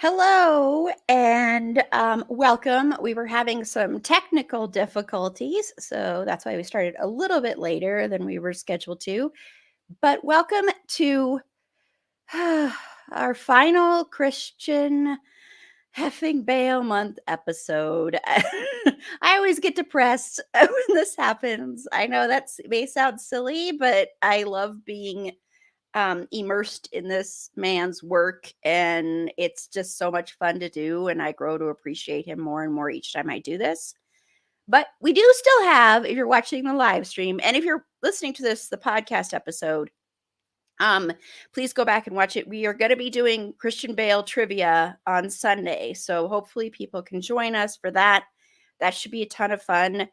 Hello and welcome. We were having some technical difficulties, so that's why we started a little bit later than we were scheduled to. But welcome to our final Christian Heffing Bale month episode. I always get depressed when this happens. I know that may sound silly, but I love being immersed in this man's work, and it's just so much fun to do, and I grow to appreciate him more and more each time I do this. But we do still have, if you're watching the live stream, and if you're listening to the podcast episode, please go back and watch it. We are going to be doing Christian Bale trivia on Sunday, so hopefully people can join us for that. That should be a ton of fun.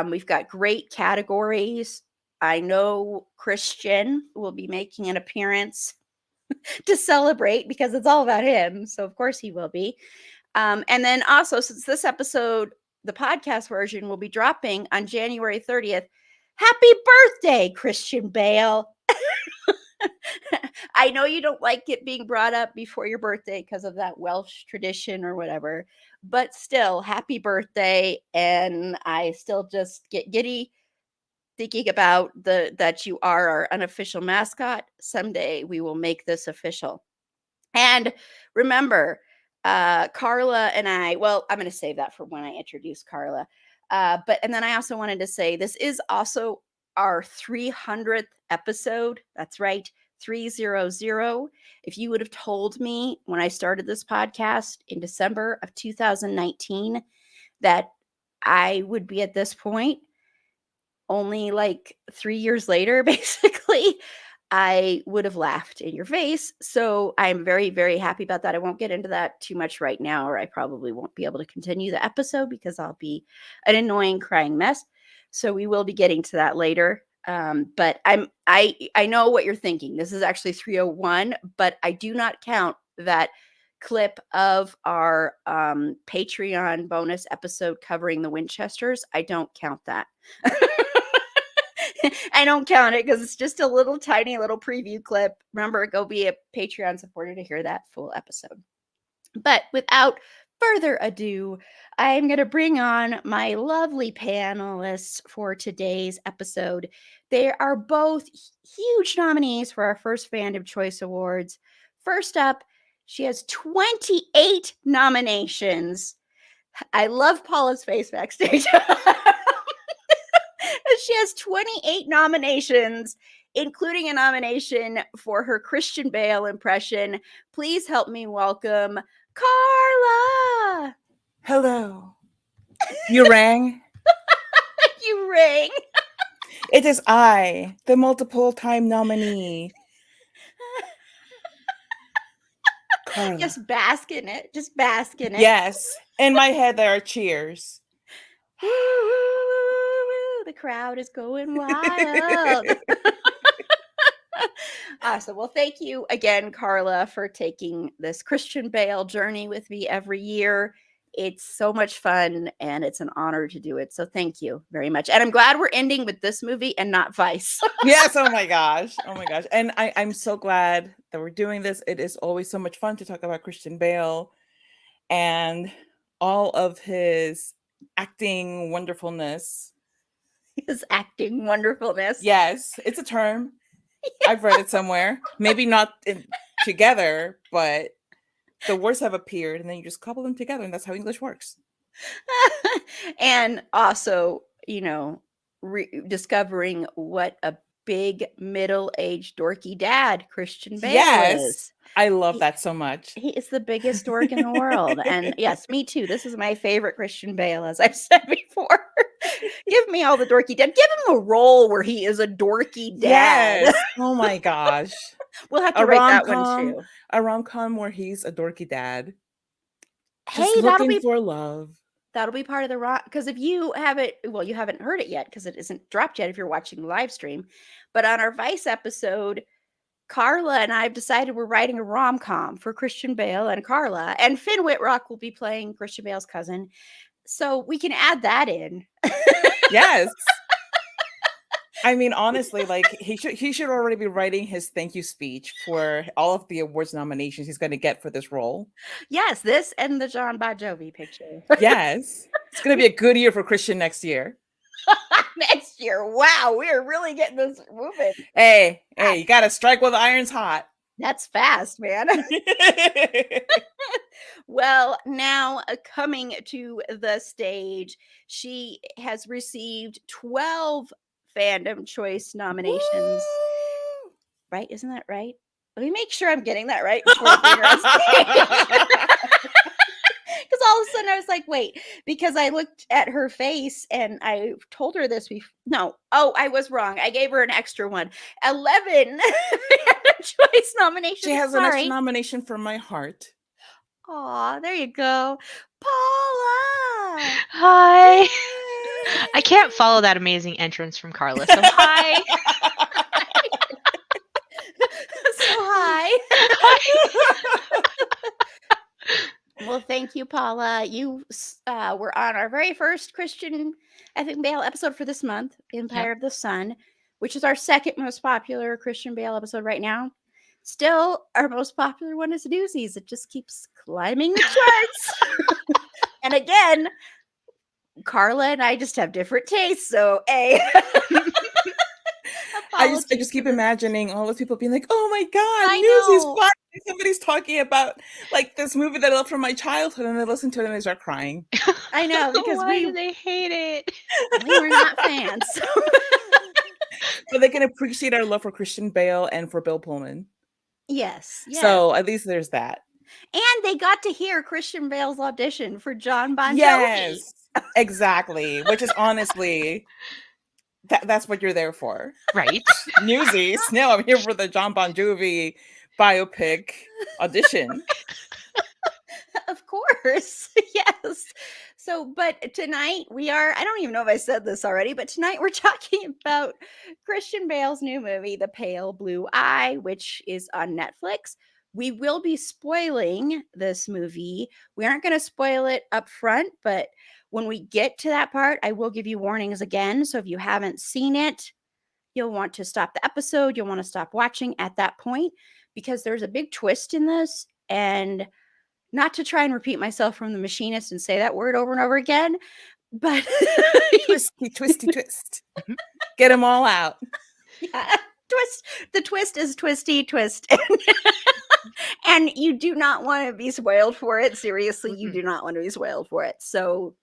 We've got great categories. I know Christian will be making an appearance to celebrate because it's all about him. So, of course, he will be. And then also, since this episode, the podcast version, will be dropping on January 30th, happy birthday, Christian Bale. I know you don't like it being brought up before your birthday because of that Welsh tradition or whatever, but still, happy birthday. And I still just get giddy thinking about that you are our unofficial mascot. Someday we will make this official. And remember, Carla and I, well, I'm going to save that for when I introduce Carla. And then I also wanted to say this is also our 300th episode. That's right, 300. If you would have told me when I started this podcast in December of 2019 that I would be at this point, only like 3 years later, basically, I would have laughed in your face. So I'm very, very happy about that. I won't get into that too much right now, or I probably won't be able to continue the episode because I'll be an annoying crying mess. So we will be getting to that later. But I know what you're thinking. This is actually 301, but I do not count that clip of our Patreon bonus episode covering the Winchesters. I don't count that. I don't count it because it's just a little tiny little preview clip. Remember, go be a Patreon supporter to hear that full episode. But without further ado, I'm going to bring on my lovely panelists for today's episode. They are both huge nominees for our first Fandom Choice Awards. First up, she has 28 nominations. I love Paula's face backstage. She has 28 nominations, including a nomination for her Christian Bale impression. Please help me welcome Carla. Hello. You rang? You rang. It is I, the multiple time nominee. Carla. Just bask in it. Just bask in it. Yes. In my head, there are cheers. The crowd is going wild. Awesome. Well, thank you again, Carla, for taking this Christian Bale journey with me every year. It's so much fun, and it's an honor to do it. So thank you very much. And I'm glad we're ending with this movie and not Vice. Yes. Oh my gosh. And I'm so glad that we're doing this. It is always so much fun to talk about Christian Bale and all of his acting wonderfulness. His acting wonderfulness. Yes, it's a term. I've read it somewhere. Maybe not together, but the words have appeared and then you just couple them together, and that's how English works. And also, discovering what a big middle-aged dorky dad Christian Bale is. I love that so much. He is the biggest dork in the world. And yes, me too. This is my favorite Christian Bale, as I've said before. Give me all the dorky dad. Give him a role where he is a dorky dad. Yes. Oh my gosh. We'll have to write that one too. A rom-com where he's a dorky dad. Just hey, looking for love. That'll be part of the because if you haven't, well, you haven't heard it yet because it isn't dropped yet if you're watching the live stream. But on our Vice episode, Carla and I have decided we're writing a rom-com for Christian Bale and Carla, and Finn Whitrock will be playing Christian Bale's cousin. So we can add that in. Yes. I mean, honestly, like he should already be writing his thank you speech for all of the awards nominations he's going to get for this role. Yes, this and the John Bon Jovi picture. Yes, it's going to be a good year for Christian next year. Next year. Wow, we're really getting this moving. Hey, you got to strike while the iron's hot. That's fast, man. Well, now coming to the stage, she has received 12 Fandom Choice nominations. Woo! Right? Isn't that right? Let me make sure I'm getting that right before I bring her on stage. Because all of a sudden I was like, wait, because I looked at her face and I told her this before. No, I was wrong. I gave her an extra one. 11 choice nominations. She has an extra nomination for My Heart. Aw, there you go. Paula! Hi. I can't follow that amazing entrance from Carla. So hi. So hi. Hi. Well, thank you, Paula. You were on our very first Christian Bale episode for this month, Empire of the Sun, which is our second most popular Christian Bale episode right now. Still, our most popular one is Newsies. It just keeps climbing the charts. And again, Carla and I just have different tastes. So, I just keep imagining all those people being like, "Oh my god, I Newsies! know. Finally, somebody's talking about like this movie that I love from my childhood," and they listen to it and they start crying. I know, because Why do they hate it? we were not fans. But they can appreciate our love for Christian Bale and for Bill Pullman. Yes. So at least there's that. And they got to hear Christian Bale's audition for John Bon Jovi. Yes, exactly. Which is honestly, that's what you're there for. Right. Newsies. No, I'm here for the John Bon Jovi biopic audition. Of course. Yes. So, but tonight I don't even know if I said this already, but tonight we're talking about Christian Bale's new movie, The Pale Blue Eye, which is on Netflix. We will be spoiling this movie. We aren't going to spoil it up front, but when we get to that part, I will give you warnings again. So if you haven't seen it, you'll want to stop the episode. You'll want to stop watching at that point because there's a big twist in this. And not to try and repeat myself from The Machinist and say that word over and over again, but Twisty, twisty, twist. Get them all out. Yeah, twist. The twist is twisty twist. And you do not want to be spoiled for it. Seriously, you do not want to be spoiled for it. So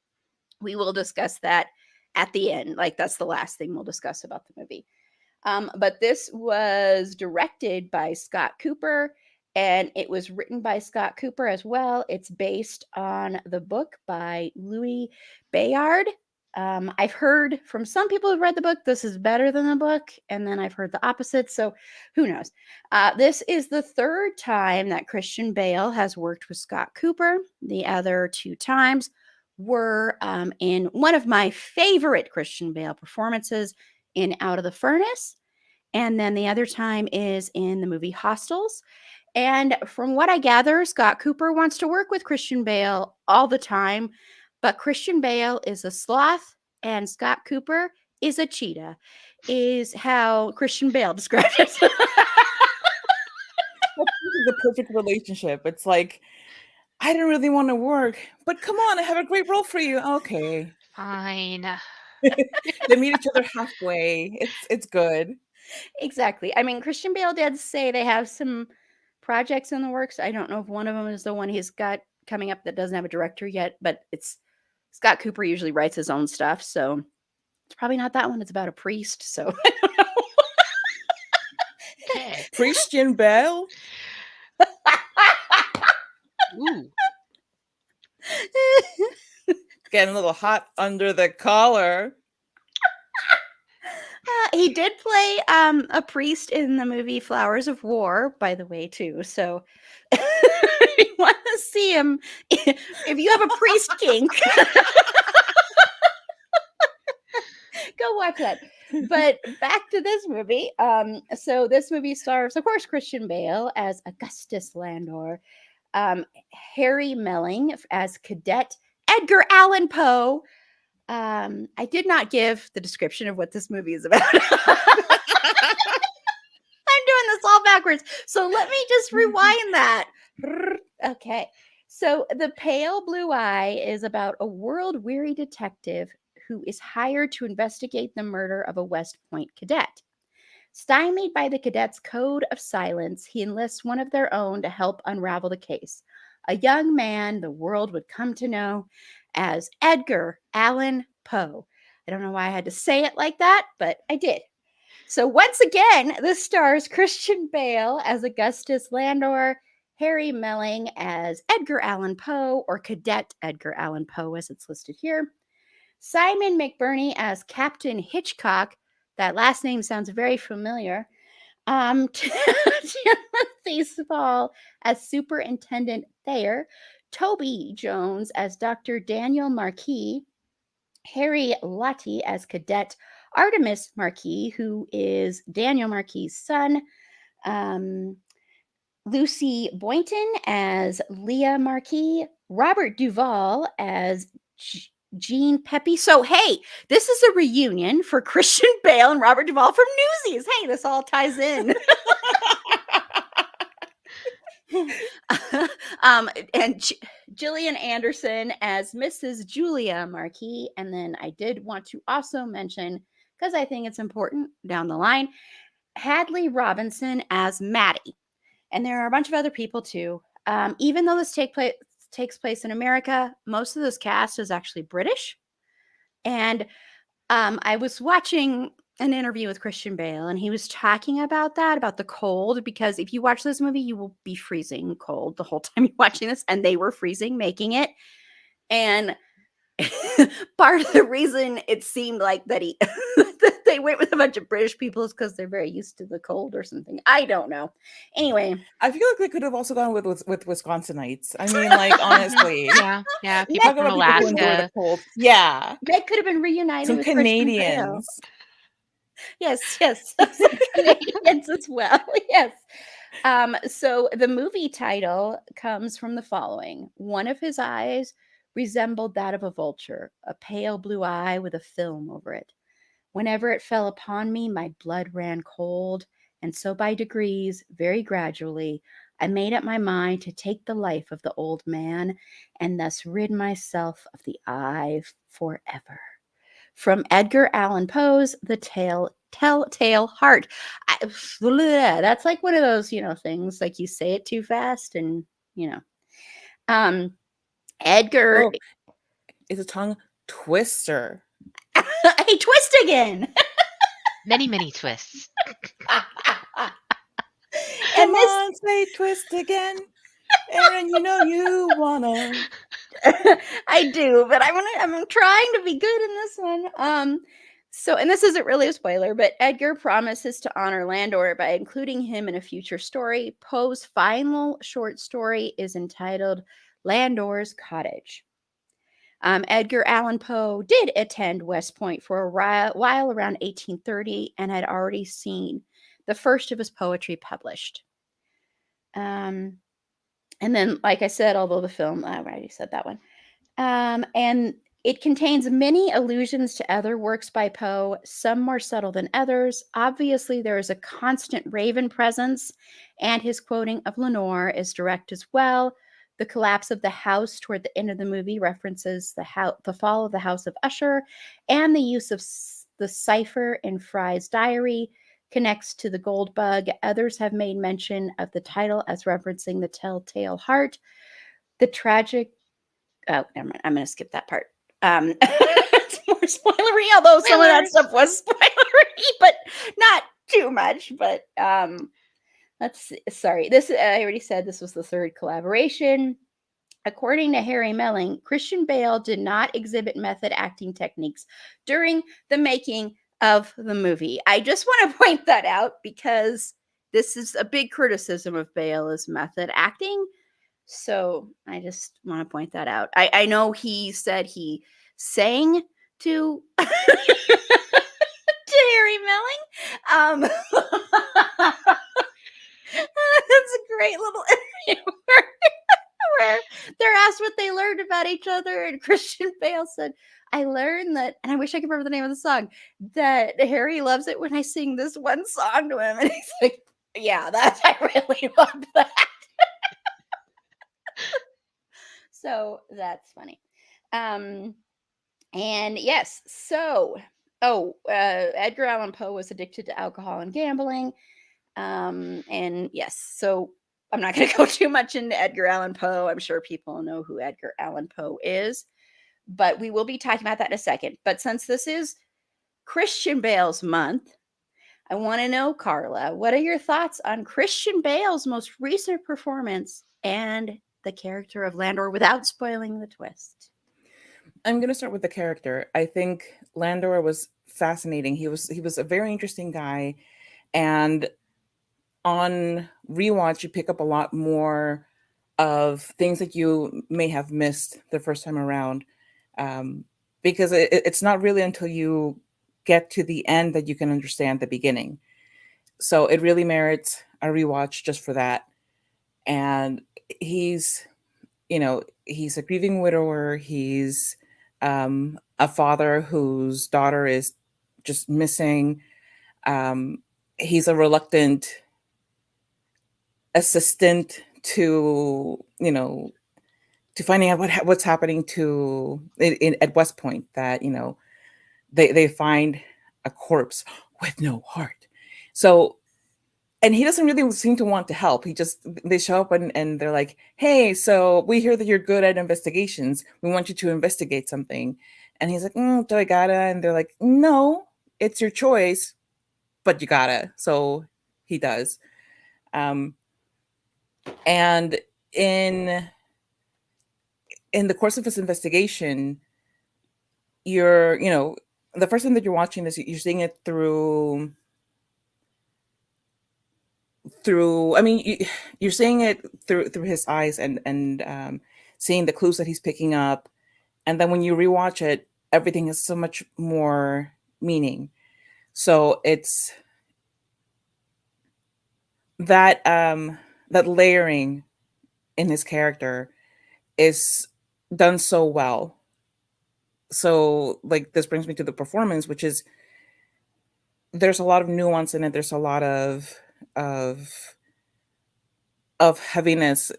we will discuss that at the end. Like that's the last thing we'll discuss about the movie. But this was directed by Scott Cooper and it was written by Scott Cooper as well. It's based on the book by Louis Bayard. I've heard from some people who've read the book, this is better than the book. And then I've heard the opposite. So who knows? This is the third time that Christian Bale has worked with Scott Cooper. The other two times were in one of my favorite Christian Bale performances in Out of the Furnace. And then the other time is in the movie Hostels. And from what I gather, Scott Cooper wants to work with Christian Bale all the time. But Christian Bale is a sloth and Scott Cooper is a cheetah, is how Christian Bale described it. This is the perfect relationship. It's like, I didn't really want to work, but come on, I have a great role for you. Okay. Fine. They meet each other halfway. It's good. Exactly. I mean, Christian Bale did say they have some projects in the works. I don't know if one of them is the one he's got coming up that doesn't have a director yet, but it's Scott Cooper usually writes his own stuff, so it's probably not that one. It's about a priest, so I don't know. Okay. Christian Bale. Ooh. Getting a little hot under the collar. He did play a priest in the movie Flowers of War, by the way, too. So if you want to see him, if you have a priest kink, go watch that. But back to this movie. So this movie stars, of course, Christian Bale as Augustus Landor, Harry Melling as Cadet Edgar Allan Poe, I did not give the description of what this movie is about. I'm doing this all backwards. So let me just rewind that. Okay. So The Pale Blue Eye is about a world-weary detective who is hired to investigate the murder of a West Point cadet. Stymied by the cadets' code of silence, he enlists one of their own to help unravel the case. A young man the world would come to know as Edgar Allan Poe. I don't know why I had to say it like that, but I did. So once again, this stars Christian Bale as Augustus Landor, Harry Melling as Edgar Allan Poe, or Cadet Edgar Allan Poe as it's listed here, Simon McBurney as Captain Hitchcock. That last name sounds very familiar. Timothy Spall as Superintendent Thayer, Toby Jones as Dr. Daniel Marquis, Harry Lottie as Cadet Artemis Marquis, who is Daniel Marquis' son, Lucy Boynton as Leah Marquis, Robert Duvall as Jean Pepe. So, hey, this is a reunion for Christian Bale and Robert Duvall from Newsies. Hey, this all ties in. And Gillian Anderson as Mrs. Julia Marquis. And then I did want to also mention, because I think it's important down the line, Hadley Robinson as Maddie. And there are a bunch of other people too. Even though this takes place in America, most of this cast is actually British. And I was watching an interview with Christian Bale, and he was talking about that, about the cold, because if you watch this movie, you will be freezing cold the whole time you're watching this, and they were freezing making it. And part of the reason it seemed like that they went with a bunch of British people is because they're very used to the cold or something. I don't know. Anyway, I feel like they could have also gone with Wisconsinites. I mean, like, honestly. Yeah. People Talk from about people who enjoy the Alaska. cold. Yeah. they could have been reunited Some with Christian Bale. Canadians. Yes, some Canadians as well. Yes. So the movie title comes from the following. One of his eyes resembled that of a vulture, a pale blue eye with a film over it. Whenever it fell upon me, my blood ran cold, and so by degrees, very gradually, I made up my mind to take the life of the old man and thus rid myself of the eye forever. From Edgar Allan Poe's The Telltale Heart. That's like one of those, things like you say it too fast and, Edgar. Oh, it's a tongue twister. Hey, twist again. Many, many twists. Come on, say twist again. Aaron, you wanna. I do, but I'm trying to be good in this one. And this isn't really a spoiler, but Edgar promises to honor Landor by including him in a future story. Poe's final short story is entitled Landor's Cottage. Edgar Allan Poe did attend West Point for a while around 1830 and had already seen the first of his poetry published. And then, like I said, although the film, I already said that one. And it contains many allusions to other works by Poe, some more subtle than others. Obviously, there is a constant Raven presence, and his quoting of Lenore is direct as well. The collapse of the house toward the end of the movie references the fall of the House of Usher, and the use of the cipher in Fry's diary connects to the gold bug. Others have made mention of the title as referencing the Telltale Heart. The tragic... Oh, never mind. I'm going to skip that part. It's more spoilery, although some of that stuff was spoilery, but not too much. But let's see. Sorry. I already said this was the third collaboration. According to Harry Melling, Christian Bale did not exhibit method acting techniques during the making of the movie. I just want to point that out because this is a big criticism of Bale is method acting. So I just want to point that out. I know he said he sang to Harry Melling. That's a great little interview where they're asked what they learned about each other. And Christian Bale said, I learned that, and I wish I could remember the name of the song, that Harry loves it when I sing this one song to him. And he's like, yeah, I really love that. So that's funny. And yes, so, Edgar Allan Poe was addicted to alcohol and gambling. And yes, so I'm not going to go too much into Edgar Allan Poe. I'm sure people know who Edgar Allan Poe is, but we will be talking about that in a second. But since this is Christian Bale's month, I want to know, Carla, what are your thoughts on Christian Bale's most recent performance and the character of Landor without spoiling the twist? I'm going to start with the character. I think Landor was fascinating. He was a very interesting guy, and on rewatch you pick up a lot more of things that you may have missed the first time around, because it's not really until you get to the end that you can understand the beginning. So it really merits a rewatch just for that. And he's, he's a grieving widower. He's a father whose daughter is just missing. He's a reluctant assistant to, to finding out what's happening at West Point, that, they find a corpse with no heart. So, and he doesn't really seem to want to help. They show up and they're like, hey, so we hear that you're good at investigations. We want you to investigate something. And he's like, do I gotta? And they're like, no, it's your choice, but you gotta. So he does. And in the course of this investigation, the first thing that you're watching is you're seeing it through, I mean, you're seeing it through his eyes, and seeing the clues that he's picking up. And then when you rewatch it, everything has so much more meaning. So it's that that layering in his character is done so well. So, like, this brings me to the performance, which is, there's a lot of nuance in it. There's a lot of heaviness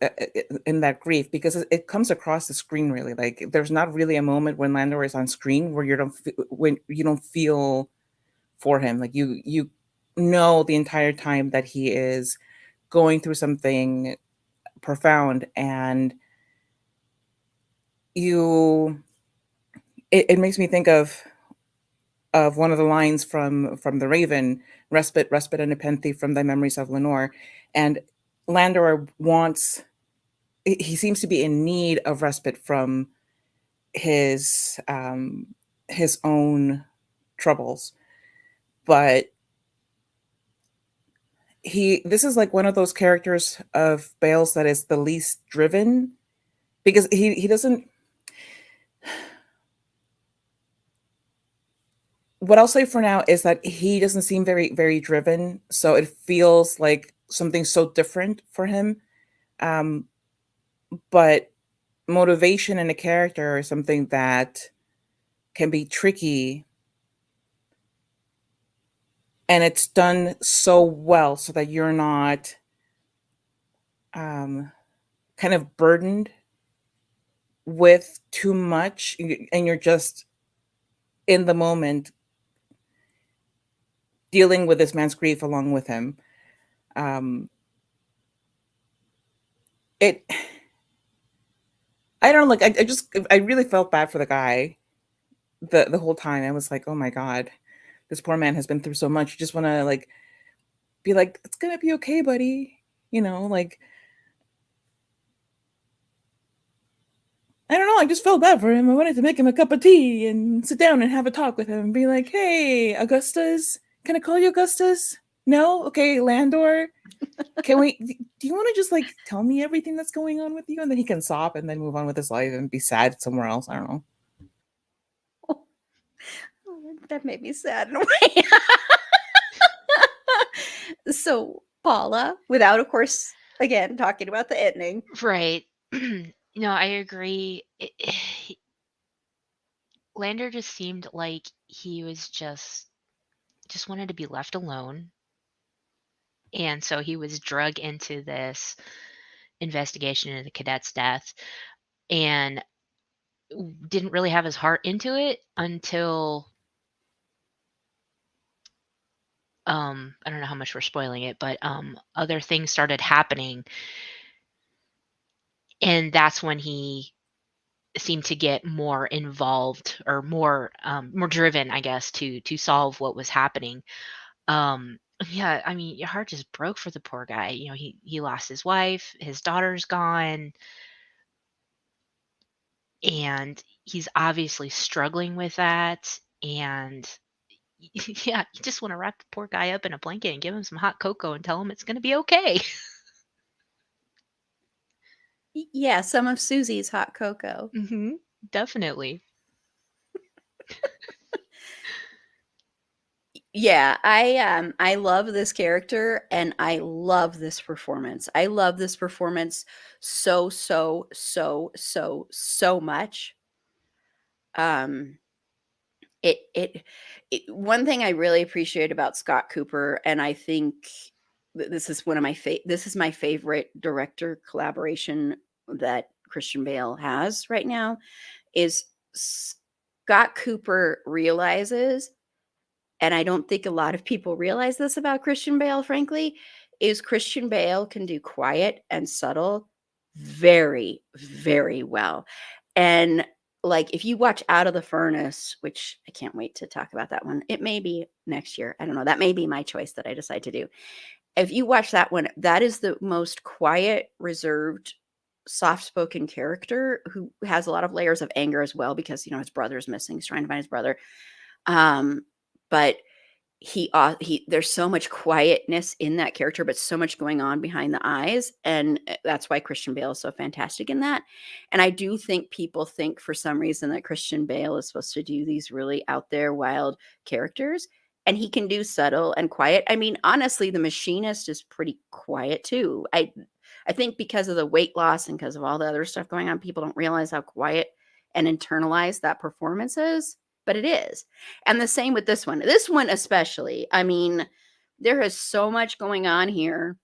in that grief, because it comes across the screen really. Like, there's not really a moment when Landor is on screen where when you don't feel for him. Like, you know the entire time that he is going through something profound, and it makes me think of one of the lines from The Raven, respite and nepenthe from thy memories of Lenore. And Landor he seems to be in need of respite from his own troubles. But this is like one of those characters of Bale's that is the least driven, because he doesn't. What I'll say for now is that he doesn't seem very, very driven. So it feels like something so different for him. But motivation in a character is something that can be tricky. And it's done so well so that you're not kind of burdened with too much, and you're just in the moment dealing with this man's grief along with him. I don't know, like, I really felt bad for the guy the whole time. I was like, oh my God, this poor man has been through so much. You just want to, like, be like, it's gonna be okay, buddy. Like, I don't know. I just felt bad for him. I wanted to make him a cup of tea and sit down and have a talk with him and be like, hey, Augustus, can I call you Augustus? No? Okay, Landor. Do you want to just, like, tell me everything that's going on with you? And then he can stop and then move on with his life and be sad somewhere else. I don't know. Oh, that made me sad in a way. So, Paula, without, of course, again, talking about the ending. Right. No, I agree. Lander just seemed like he was just wanted to be left alone, and so he was drug into this investigation into the cadet's death, and didn't really have his heart into it until I don't know how much we're spoiling it, but other things started happening, and that's when he seemed to get more involved or more driven, I guess, to solve what was happening. Um, yeah, I mean, your heart just broke for the poor guy. You know, he lost his wife, his daughter's gone, and he's obviously struggling with that. And yeah, you just want to wrap the poor guy up in a blanket and give him some hot cocoa and tell him it's going to be okay. Yeah, some of Susie's hot cocoa. Mm-hmm. Definitely. Yeah, I love this character and I love this performance. I love this performance so much. Um it one thing I really appreciate about Scott Cooper, and I think this is one of my this is my favorite director collaboration that Christian Bale has right now, is Scott Cooper realizes, and I don't think a lot of people realize this about Christian Bale, frankly, is Christian Bale can do quiet and subtle very, very well. And like if you watch Out of the Furnace, which I can't wait to talk about that one. It may be next year. I don't know. That may be my choice that I decide to do. If you watch that one, that is the most quiet, reserved, soft-spoken character who has a lot of layers of anger as well because, his brother's missing. He's trying to find his brother. Um, but he there's so much quietness in that character, but so much going on behind the eyes, and that's why Christian Bale is so fantastic in that. And I do think people think for some reason that Christian Bale is supposed to do these really out there wild characters, and he can do subtle and quiet. I mean, honestly, The Machinist is pretty quiet too. I think because of the weight loss and because of all the other stuff going on, people don't realize how quiet and internalized that performance is, but it is. And the same with this one. This one especially. I mean, there is so much going on here.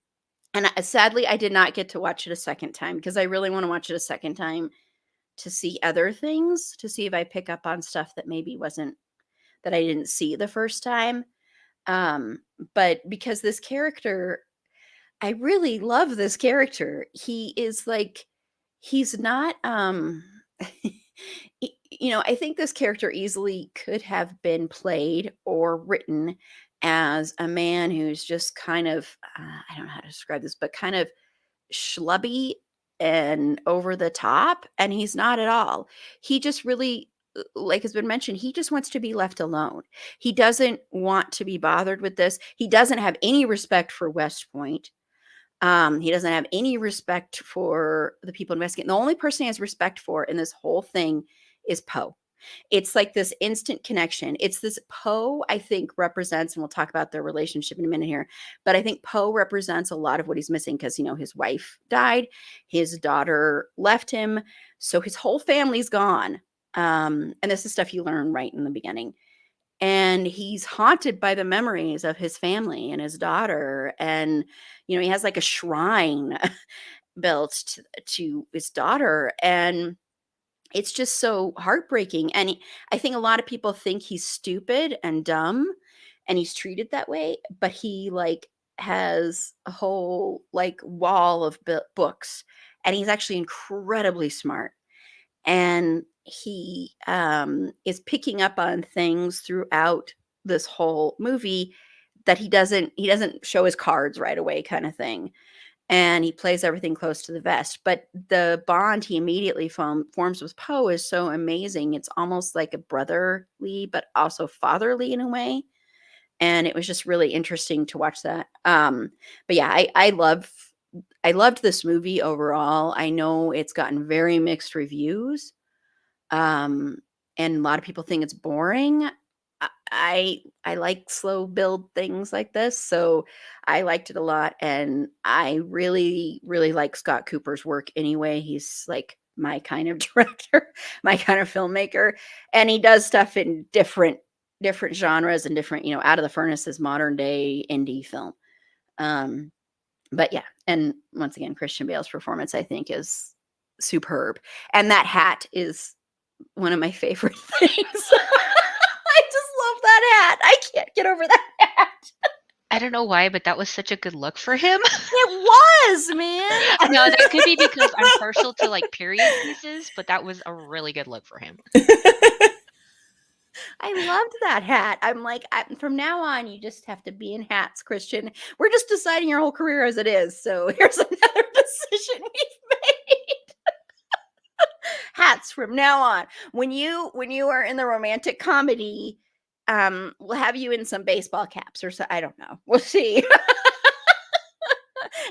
And sadly, I did not get to watch it a second time because I really want to watch it a second time to see other things, to see if I pick up on stuff that maybe wasn't, that I didn't see the first time. Um, but because this character, I really love this character. He is like, he's not, I think this character easily could have been played or written as a man who's just kind of, I don't know how to describe this, but kind of schlubby and over the top. And he's not at all. He just really, like has been mentioned, he just wants to be left alone. He doesn't want to be bothered with this. He doesn't have any respect for West Point. He doesn't have any respect for the people investigating. The only person he has respect for in this whole thing is Poe. It's like this instant connection. It's this Poe, I think, represents, and we'll talk about their relationship in a minute here, but I think Poe represents a lot of what he's missing because, his wife died, his daughter left him, so his whole family's gone. And this is stuff you learn right in the beginning. And he's haunted by the memories of his family and his daughter. And, he has like a shrine built to his daughter. And it's just so heartbreaking. And I think a lot of people think he's stupid and dumb and he's treated that way, but he like has a whole like wall of books, and he's actually incredibly smart, and he is picking up on things throughout this whole movie that he doesn't show his cards right away, kind of thing, and he plays everything close to the vest. But the bond he immediately forms with Poe is so amazing. It's almost like a brotherly but also fatherly in a way, and it was just really interesting to watch that. But yeah, I loved this movie overall. I know it's gotten very mixed reviews, um, and a lot of people think it's boring. I like slow build things like this, so I liked it a lot, and I really, really like Scott Cooper's work anyway. He's like my kind of director, my kind of filmmaker, and he does stuff in different genres and different, out of the furnace is modern day indie film. Um, but yeah, and once again, Christian Bale's performance I think is superb, and that hat is one of my favorite things. I just love that hat. I can't get over that hat. I don't know why, but that was such a good look for him. It was, man. No, that could be because I'm partial to like period pieces, but that was a really good look for him. I loved that hat. I'm like, from now on, you just have to be in hats, Christian. We're just deciding your whole career as it is. So here's another decision we've made. Hats from now on. When you are in the romantic comedy, we'll have you in some baseball caps or so. I don't know. We'll see.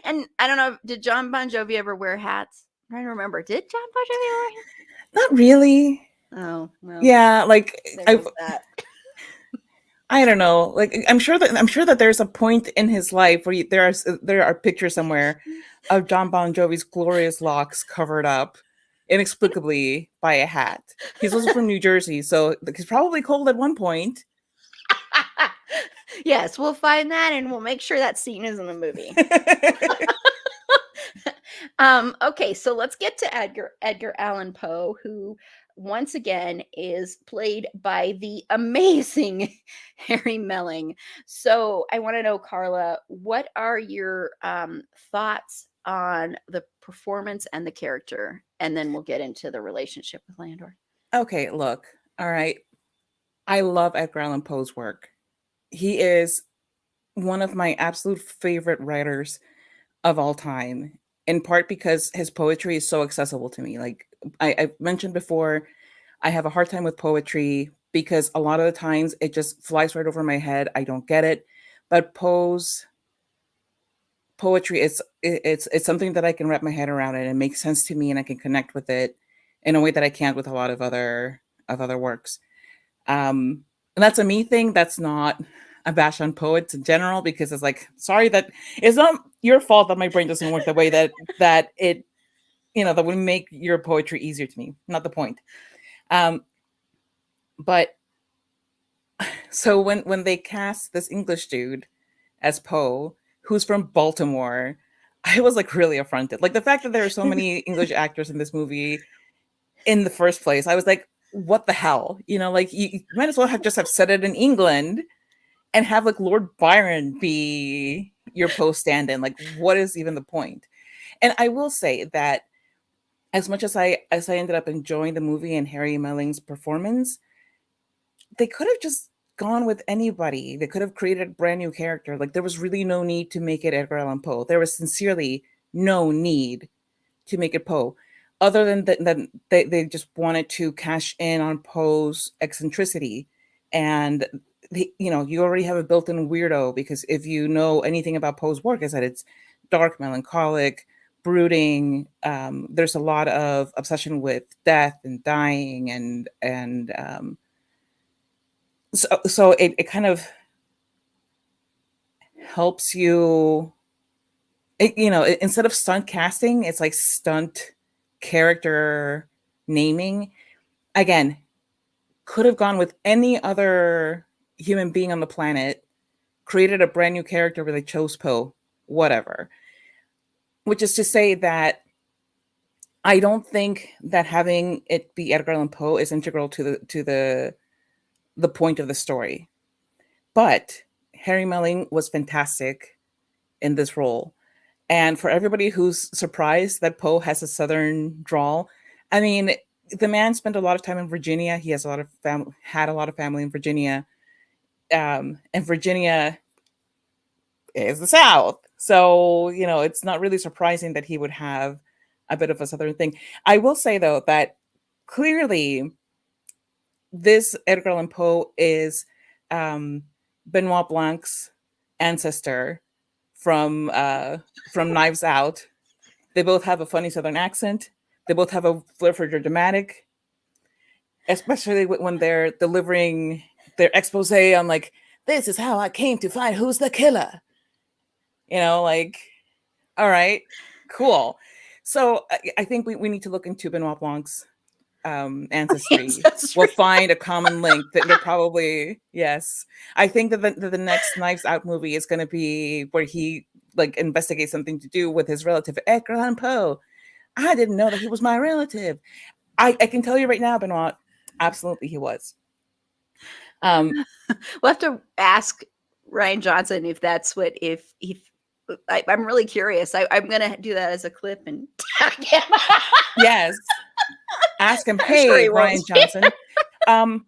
And I don't know, did John Bon Jovi ever wear hats? I'm trying to remember. Did John Bon Jovi ever wear hats? Not really. Oh, well. Yeah, like There goes that. I don't know. Like I'm sure that there's a point in his life where there are pictures somewhere of John Bon Jovi's glorious locks covered up inexplicably by a hat. He's also from New Jersey, so he's probably cold at one point. Yes, we'll find that and we'll make sure that scene is in the movie. Okay, so let's get to Edgar Allan Poe, who once again is played by the amazing Harry Melling. So I want to know, Carla, what are your thoughts on the performance and the character? And then we'll get into the relationship with Landor. Okay, look. All right. I love Edgar Allan Poe's work. He is one of my absolute favorite writers of all time, in part because his poetry is so accessible to me. Like I've mentioned before, I have a hard time with poetry because a lot of the times it just flies right over my head. I don't get it. But Poe's poetry it's something that I can wrap my head around it and make sense to me, and I can connect with it in a way that I can't with a lot of other works. And that's a me thing. That's not a bash on poets in general, because it's like, sorry, that it's not your fault that my brain doesn't work the way that it, that would make your poetry easier to me. Not the point. But so when they cast this English dude as Poe, who's from Baltimore, I was like really affronted. Like the fact that there are so many English actors in this movie in the first place, I was like, what the hell? Like you might as well have said it in England and have like Lord Byron be your Poe stand-in. Like, what is even the point? And I will say that as much as I ended up enjoying the movie and Harry Melling's performance, they could have just gone with anybody. They could have created a brand new character. Like there was really no need to make it Edgar Allan Poe. There was sincerely no need to make it Poe, other than that they just wanted to cash in on Poe's eccentricity. And you already have a built-in weirdo, because if you know anything about Poe's work, is that it's dark, melancholic, brooding. There's a lot of obsession with death and dying, and so it kind of helps you. Instead of stunt casting, it's like stunt character naming. Again, could have gone with any other human being on the planet, created a brand new character where they chose Poe, whatever. Which is to say that I don't think that having it be Edgar Allan Poe is integral to the point of the story. But Harry Melling was fantastic in this role. And for everybody who's surprised that Poe has a Southern drawl, I mean, the man spent a lot of time in Virginia. He has had a lot of family in Virginia. And Virginia is the South. So, it's not really surprising that he would have a bit of a Southern thing. I will say, though, that clearly this Edgar Allan Poe is Benoit Blanc's ancestor from Knives Out. They both have a funny Southern accent. They both have a flair for dramatic, especially when they're delivering their expose on like, this is how I came to find who's the killer. Like, all right, cool. So I think we need to look into Benoit Blanc's ancestry. We'll Ancestry. find a common link. That they're probably, yes. I think that the next Knives Out movie is going to be where he like investigates something to do with his relative Edgar Allan Poe. I didn't know that he was my relative. I can tell you right now, Benoit, absolutely he was. Um, We'll have to ask Ryan Johnson if that's what if I'm really curious. I'm gonna do that as a clip and tag him. yes, ask him, I'm sure hey, he won't. Ryan Johnson, um,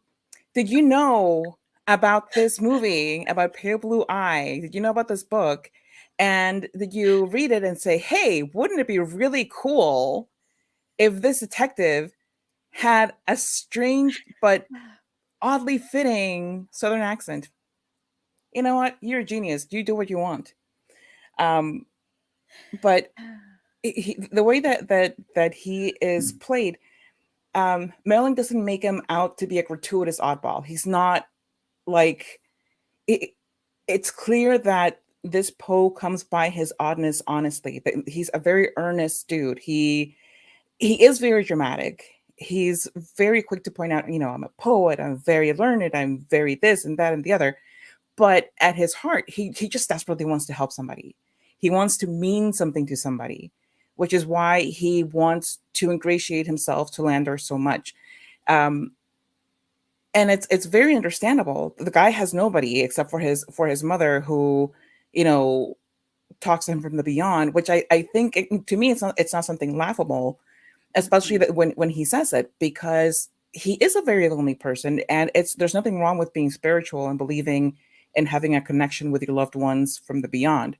did you know about this movie about Pale Blue Eye? Did you know about this book? And did you read it and say, hey, wouldn't it be really cool if this detective had a strange but oddly fitting Southern accent? You know what? You're a genius. You do what you want. Um, but the way that he is played, Melling doesn't make him out to be a gratuitous oddball. He's not like it, it's clear that this Poe comes by his oddness honestly. That he's a very earnest dude. He is very dramatic. He's very quick to point out, I'm a poet, I'm very learned, I'm very this and that and the other. But at his heart, he just desperately wants to help somebody. He wants to mean something to somebody, which is why he wants to ingratiate himself to Landor so much. Um, and it's very understandable. The guy has nobody except for his mother, who, you know, talks to him from the beyond. Which I think to me it's not something laughable, especially that when he says it, because he is a very lonely person, and there's nothing wrong with being spiritual and believing and having a connection with your loved ones from the beyond.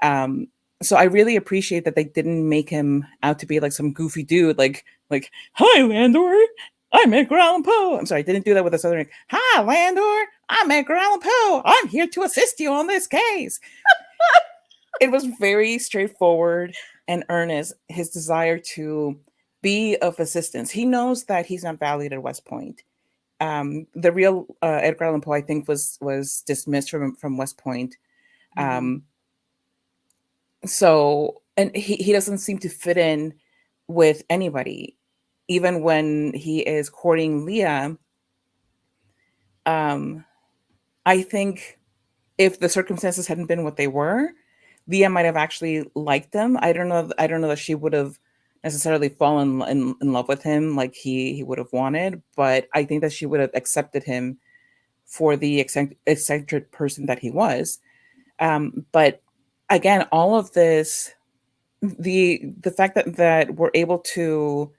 Um, so I really appreciate that they didn't make him out to be like some goofy dude, like hi Landor, I'm Edgar Allan Poe. I'm sorry, I didn't do that with a southern. Hi Landor, I'm Edgar Allan Poe. I'm here to assist you on this case. It was very straightforward and earnest. His desire to be of assistance. He knows that he's not valued at West Point. The real Edgar Allan Poe, I think, was dismissed from West Point. Mhm. Um, so, and he doesn't seem to fit in with anybody, even when he is courting Leah. Um, I think if the circumstances hadn't been what they were, Leah might have actually liked him. I don't know that she would have necessarily fallen in love with him like he would have wanted, but I think that she would have accepted him for the eccentric person that he was. But again, all of this, the fact that we're able to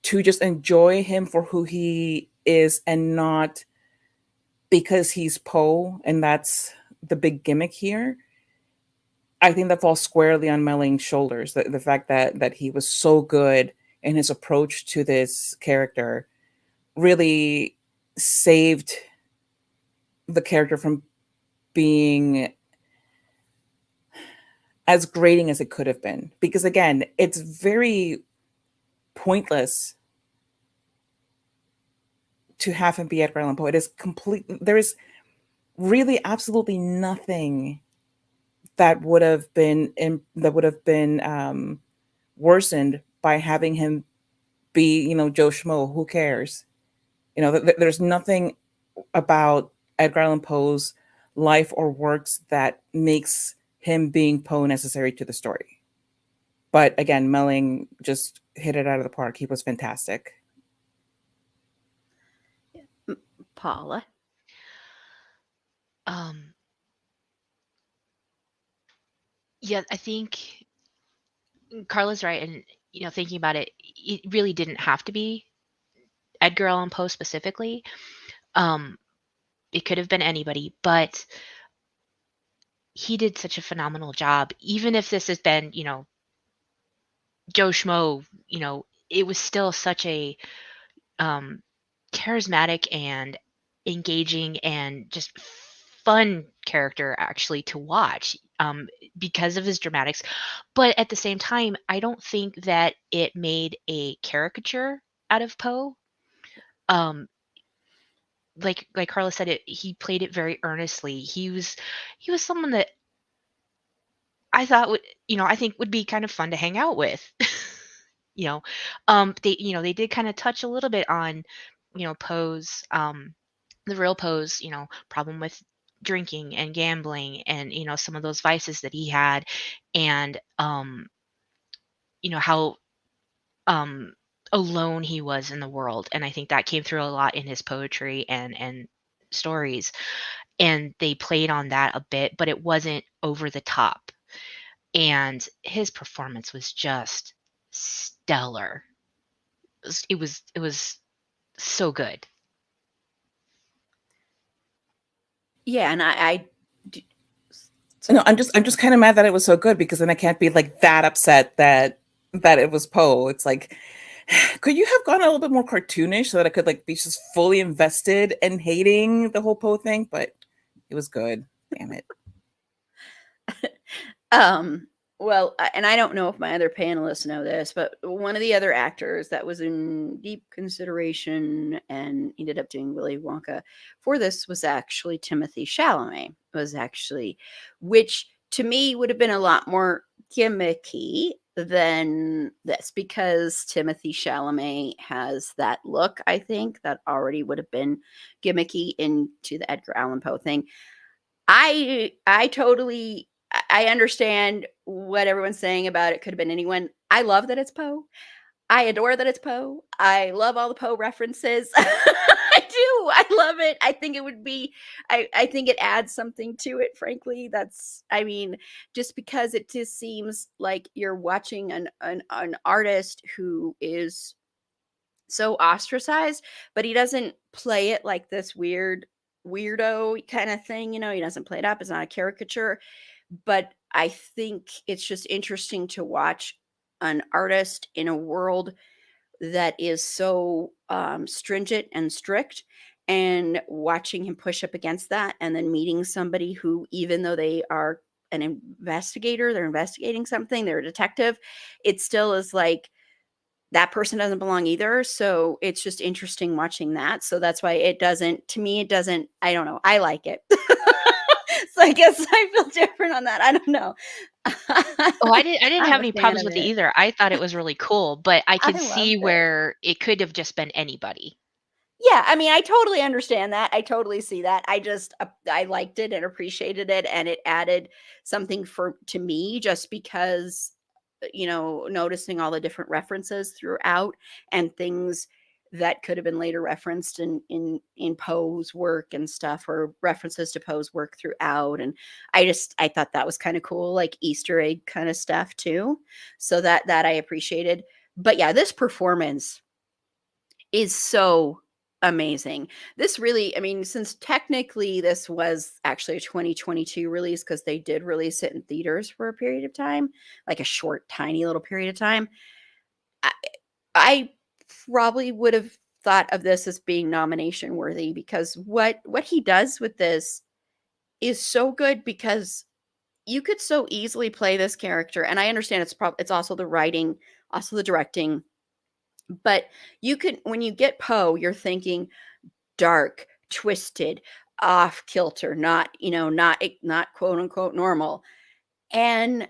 just enjoy him for who he is and not because he's Poe, and that's the big gimmick here. I think that falls squarely on Melling's shoulders. The fact that he was so good in his approach to this character really saved the character from being as grating as it could have been. Because again, it's very pointless to have him be Edgar Allan Poe. It is complete. There is really absolutely nothing that would have been worsened by having him be, Joe Schmo. Who cares? There's nothing about Edgar Allan Poe's life or works that makes him being Poe necessary to the story. But again, Melling just hit it out of the park. He was fantastic. Paula. Um, yeah, I think Carla's right, and thinking about it, it really didn't have to be Edgar Allan Poe specifically. Um, it could have been anybody, but he did such a phenomenal job. Even if this has been, Joe Schmo, it was still such a um, charismatic and engaging and just fun character actually to watch, because of his dramatics. But at the same time, I don't think that it made a caricature out of Poe. Um, like Carla said, he played it very earnestly. He was someone that I thought would, I think would be kind of fun to hang out with. you know, they did kind of touch a little bit on, Poe's, the real Poe's, problem with drinking and gambling and, some of those vices that he had, and, how, um, alone he was in the world. And I think that came through a lot in his poetry and stories. And they played on that a bit, but it wasn't over the top. And his performance was just stellar. It was so good. Yeah, and d- No, sorry. I'm just kind of mad that it was so good, because then I can't be like that upset that it was Poe. It's like, could you have gone a little bit more cartoonish so that I could like be just fully invested in hating the whole Poe thing? But it was good. Damn it. Um, well, and I don't know if my other panelists know this, but one of the other actors that was in deep consideration and ended up doing Willy Wonka for this was actually Timothy Chalamet. Was actually, which to me would have been a lot more gimmicky than this, because Timothy Chalamet has that look, I think, that already would have been gimmicky into the Edgar Allan Poe thing. I totally I understand what everyone's saying about it could have been anyone. I love that it's Poe. I adore that it's Poe. I love all the Poe references. I do. I love it. I think it would be I think it adds something to it, frankly. That's I mean, just because it just seems like you're watching an artist who is so ostracized, but he doesn't play it like this weirdo kind of thing, he doesn't play it up. It's not a caricature, but I think it's just interesting to watch an artist in a world that is so stringent and strict, and watching him push up against that, and then meeting somebody who, even though they are an investigator, they're investigating something, they're a detective, it still is like that person doesn't belong either. So it's just interesting watching that. So that's why it doesn't, to me, it doesn't, I don't know. I like it. So I guess I feel different on that. I don't know. Oh, I didn't I'm have a any fan problems of with it it. either. I thought it was really cool, but I could I see loved it. where it could have just been anybody. Yeah, I mean, I totally understand that. I totally see that. I just I liked it and appreciated it, and it added something for to me, just because noticing all the different references throughout, and things that could have been later referenced in Poe's work and stuff, or references to Poe's work throughout. And I thought that was kind of cool, like Easter egg kind of stuff too. So that I appreciated. But yeah, this performance is so amazing. This really, I mean, since technically this was actually a 2022 release, because they did release it in theaters for a period of time, like a short, tiny little period of time, I, I probably would have thought of this as being nomination worthy, because what he does with this is so good, because you could so easily play this character, and I understand it's also the writing, also the directing, but you could, when you get Poe, you're thinking dark, twisted, off kilter, not, not quote unquote normal. And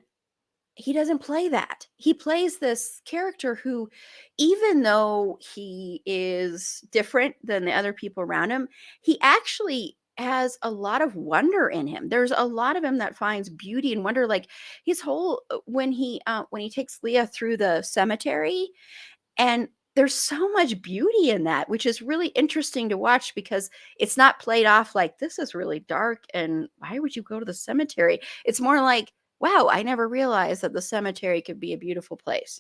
he doesn't play that. He plays this character who, even though he is different than the other people around him, he actually has a lot of wonder in him. There's a lot of him that finds beauty and wonder. Like his whole when he takes Leah through the cemetery, and there's so much beauty in that, which is really interesting to watch, because it's not played off like, this is really dark and why would you go to the cemetery? It's more like, wow, I never realized that the cemetery could be a beautiful place.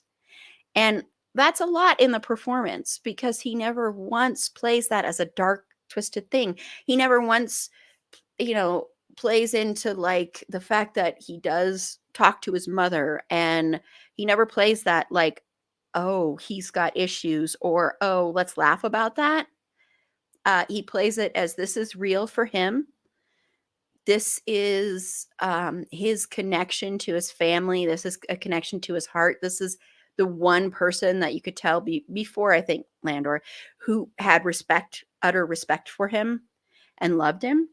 And that's a lot in the performance, because he never once plays that as a dark, twisted thing. He never once, you know, plays into like the fact that he does talk to his mother, and he never plays that like, oh, he's got issues, or oh, let's laugh about that. He plays it as, this is real for him. This is his connection to his family. This is a connection to his heart. This is the one person that you could tell before, I think, Landor, who had respect, utter respect for him and loved him.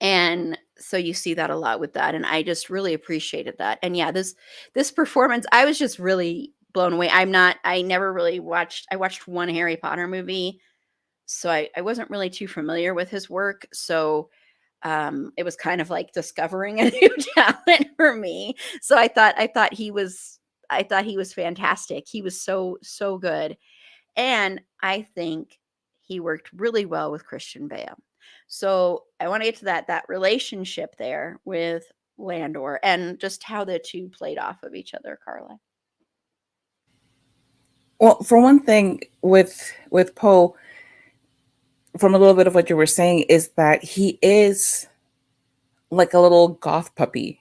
And so you see that a lot with that, and I just really appreciated that. And yeah, this performance, I was just really blown away. I never really watched. I watched one Harry Potter movie, so I wasn't really too familiar with his work. So it was kind of like discovering a new talent for me. So I thought he was fantastic. He was so good. And I think he worked really well with Christian Bale. So I want to get to that relationship there with Landor and just how the two played off of each other, Carla. Well, for one thing, with Poe, from a little bit of what you were saying, is that he is like a little goth puppy.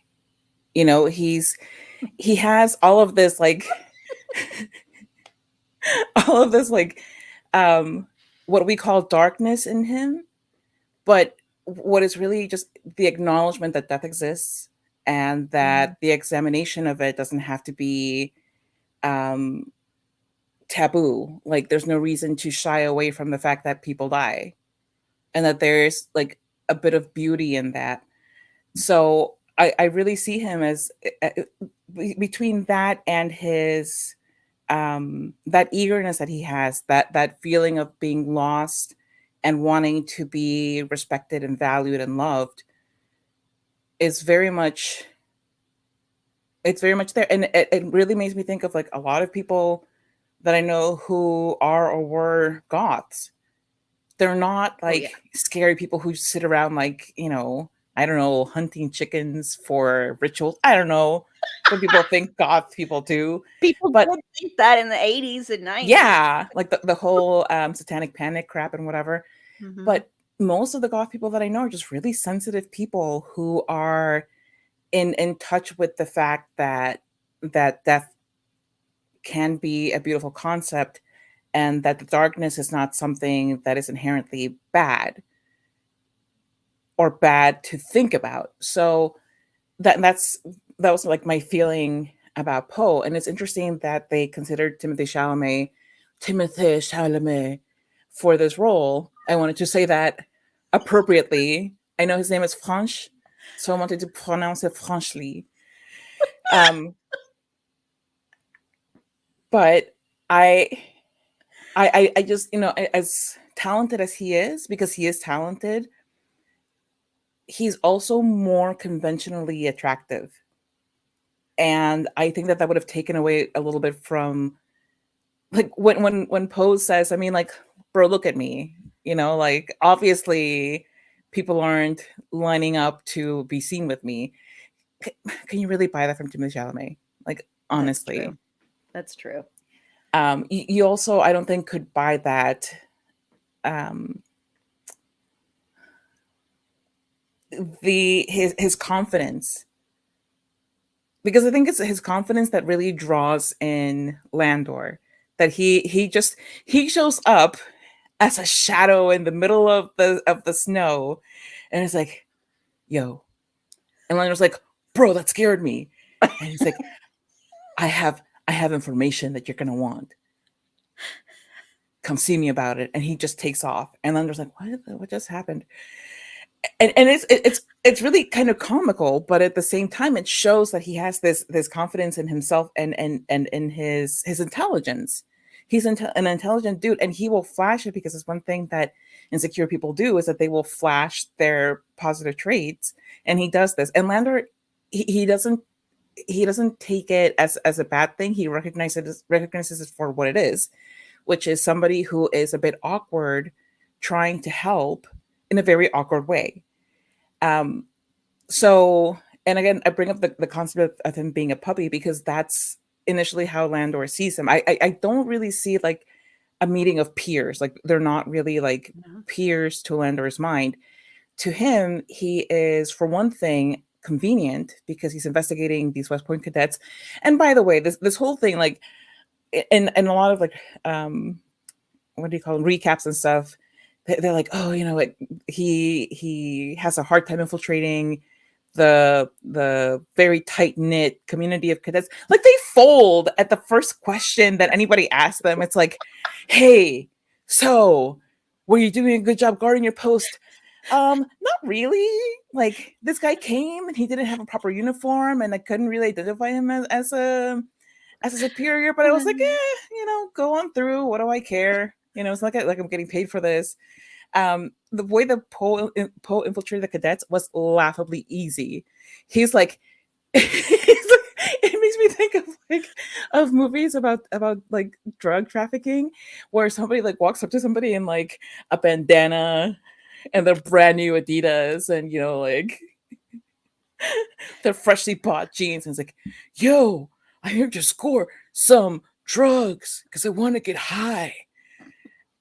You know, he has all of this like all of this like um what we call darkness in him, but what is really just the acknowledgement that death exists, and that the examination of it doesn't have to be um taboo. Like there's no reason to shy away from the fact that people die, and that there's like a bit of beauty in that. So I really see him as between that and his that eagerness that he has, that feeling of being lost and wanting to be respected and valued and loved, is very much it's very much there. And it really makes me think of like a lot of people that I know who are or were goths. They're not Oh yeah. like scary people who sit around like, you know, I don't know, hunting chickens for rituals. I don't know what people think goth people do. People But did think that in the 80s and 90s. yeah, like the whole satanic panic crap and whatever. Mhm. But most of the goth people that I know are just really sensitive people who are in touch with the fact that death can be a beautiful concept, and that the darkness is not something that is inherently bad or bad to think about. So that was like my feeling about Poe. And it's interesting that they considered Timothée Chalamet for this role. I wanted to say that appropriately. I know his name is French, so I wanted to pronounce it Franchly. Um, but I, I just, you know, as talented as he is, because he is talented, he's also more conventionally attractive. And I think that would have taken away a little bit from like when Poe says, I mean, like, bro, look at me. You know, like obviously people aren't lining up to be seen with me. Can you really buy that from Timothée Chalamet? Like That's honestly. true. That's true. You also, I don't think, could buy that um his confidence, because I think it's his confidence that really draws in Landor. That he shows up as a shadow in the middle of the snow, and it's like, yo, and Landor's like, bro, that scared me, and he's like, I have information that you're gonna want. Come see me about it, and he just takes off, and Landor's like, what just happened? And it's really kind of comical, but at the same time, it shows that he has this confidence in himself and in his intelligence. He's an intelligent dude, and he will flash it, because it's one thing that insecure people do, is that they will flash their positive traits, and he does this. And Landor, he doesn't take it as a bad thing. He recognizes it for what it is, which is somebody who is a bit awkward, trying to help in a very awkward way. Um, so, and again, I bring up the concept of him being a puppy, because that's initially how Landor sees him. I don't really see like a meeting of peers. Like they're not really like No. peers to Landor's mind. To him, he is, for one thing, convenient, because he's investigating these West Point cadets. And by the way, this whole thing, like in a lot of like what do you call them, recaps and stuff, they're like, oh, you know, he has a hard time infiltrating the very tight knit community of cadets. Like they fold at the first question that anybody asks them. It's like, hey, so were you doing a good job guarding your post Not really. Like this guy came and he didn't have a proper uniform, and I couldn't really identify him as a superior. But I was like, go on through. What do I care? It's not like I'm getting paid for this. The way the Poe infiltrated the cadets was laughably easy. He's like, it makes me think of of movies about like drug trafficking, where somebody like walks up to somebody in like a bandana and their brand new Adidas, and like their freshly bought jeans, and it's like, yo, I'm here to score some drugs because I want to get high.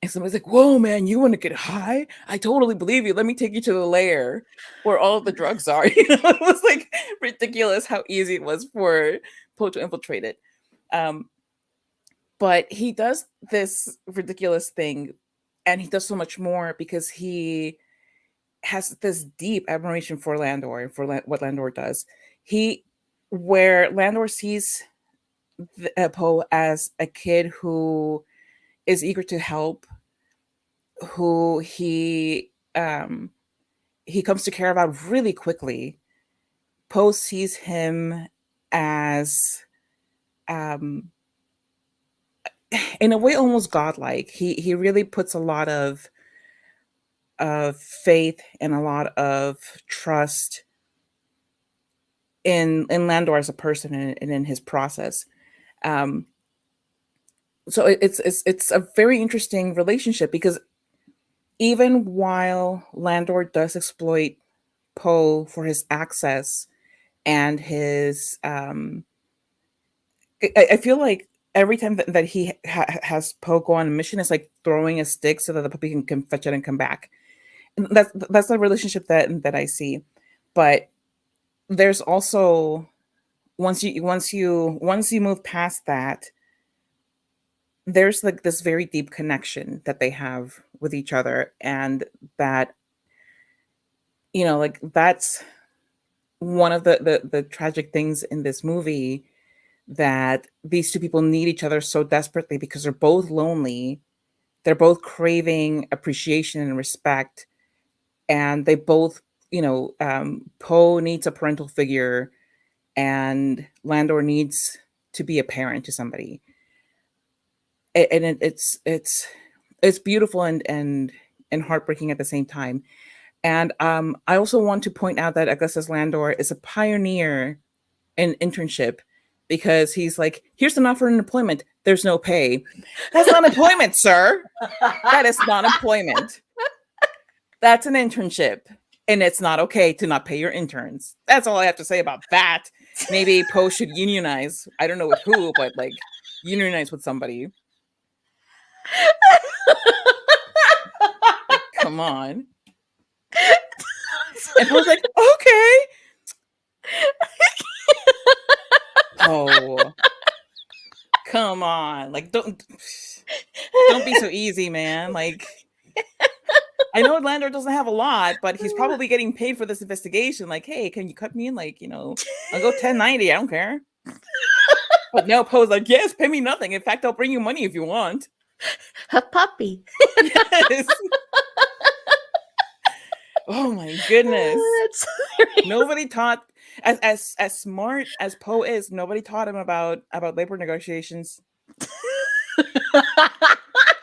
And somebody's like, whoa, man, you want to get high? I totally believe you. Let me take you to the lair where all the drugs are. It was like ridiculous how easy it was for Poe to infiltrate it. But he does this ridiculous thing, and he does so much more because he has this deep admiration for Landor and for what Landor does. Where Landor sees Poe as a kid who is eager to help, who he comes to care about really quickly. Poe sees him as, um, in a way, almost godlike. He really puts a lot of faith and a lot of trust in Landor as a person and in his process. Um, so it's a very interesting relationship because even while Landor does exploit Poe for his access and his, I feel like every time that he has Poe go on a mission, it's like throwing a stick so that the puppy can fetch it and come back. And that's the relationship that I see. But there's also, once you move past that, there's like this very deep connection that they have with each other, and that like that's one of the tragic things in this movie, that these two people need each other so desperately because they're both lonely, they're both craving appreciation and respect, and they both, Poe needs a parental figure, and Landor needs to be a parent to somebody. And it's beautiful and heartbreaking at the same time. And I also want to point out that Augustus Landor is a pioneer in internship, because he's like, here's an offer of employment. There's no pay. That's not employment, sir. That is not employment. That's an internship. And it's not okay to not pay your interns. That's all I have to say about that. Maybe Poe should unionize. I don't know with who, but like unionize with somebody. Like, come on. And Poe's like, okay. Oh, come on. Like, don't be so easy, man. Like, I know Landor doesn't have a lot, but he's probably getting paid for this investigation. Like, hey, can you cut me in? Like, I'll go 1090. I don't care. But no, Poe's like, yes, pay me nothing. In fact, I'll bring you money if you want. A puppy. Yes. Oh my goodness. Nobody taught, as smart as Poe is, nobody taught him about labor negotiations.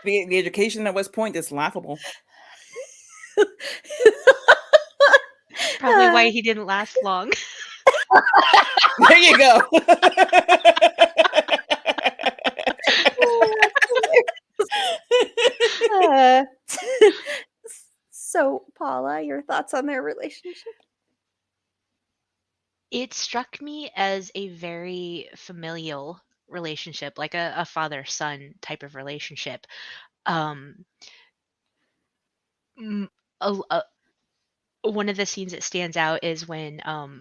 The education at West Point is laughable. Probably why he didn't last long. There you go. So, Paula, your thoughts on their relationship? It struck me as a very familial relationship, like a father-son type of relationship. Um, mm, one of the scenes that stands out is when I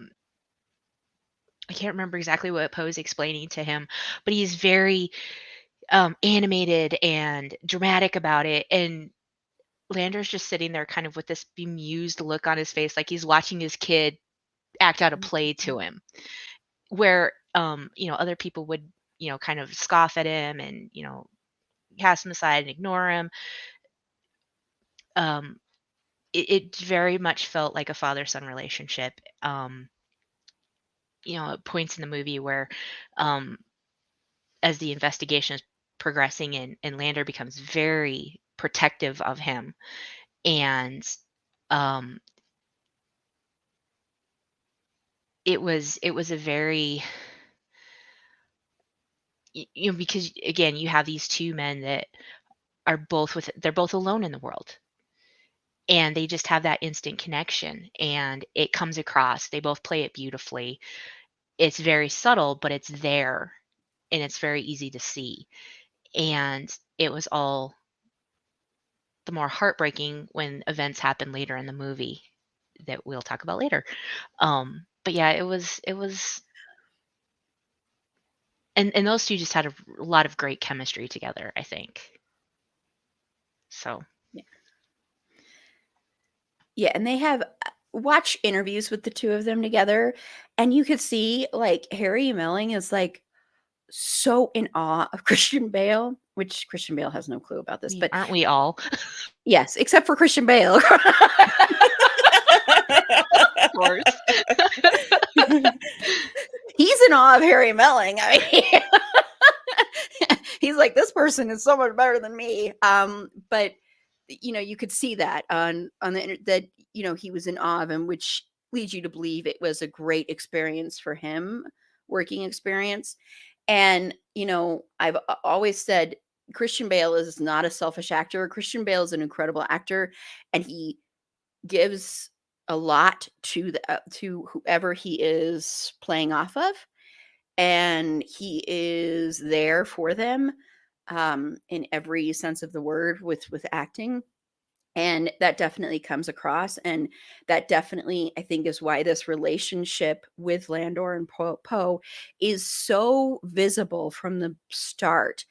can't remember exactly what Poe's explaining to him, but he's very animated and dramatic about it, and Landor's just sitting there kind of with this bemused look on his face, like he's watching his kid act out a play to him. Where other people would, kind of scoff at him and, cast him aside and ignore him. Um, it very much felt like a father-son relationship. At points in the movie where, um, as the investigation is progressing and Lander becomes very protective of him, and um, it was a very because again you have these two men that are they're both alone in the world, and they just have that instant connection, and it comes across. They both play it beautifully. It's very subtle, but it's there, and it's very easy to see. And it was all the more heartbreaking when events happen later in the movie that we'll talk about later. But yeah, it was and those two just had a lot of great chemistry together, I think. So, Yeah, and they have watch interviews with the two of them together, and you could see like Harry Melling is like so in awe of Christian Bale, which Christian Bale has no clue about this, but aren't we all? yes, except for Christian Bale. Of course. He's in awe of Harry Melling. I mean, he's like, this person is so much better than me. But you could see that on the that he was in awe of him, which leads you to believe it was a great experience for him, working experience. And I've always said Christian Bale is not a selfish actor. Christian Bale is an incredible actor, and he gives a lot to whoever he is playing off of, and he is there for them in every sense of the word with acting. And that definitely comes across, and that definitely, I think, is why this relationship with Landor and Poe is so visible from the start.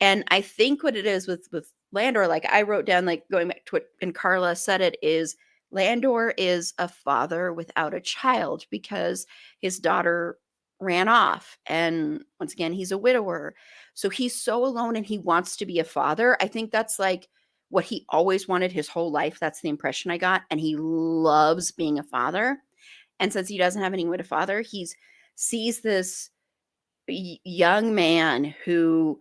And I think what it is with Landor, like I wrote down, like going back to what and Carla said, it is Landor is a father without a child because his daughter ran off, and once again he's a widower, so he's so alone and he wants to be a father. I think that's like what he always wanted his whole life. That's the impression I got, and he loves being a father. And since he doesn't have anyone to father, he sees this young man who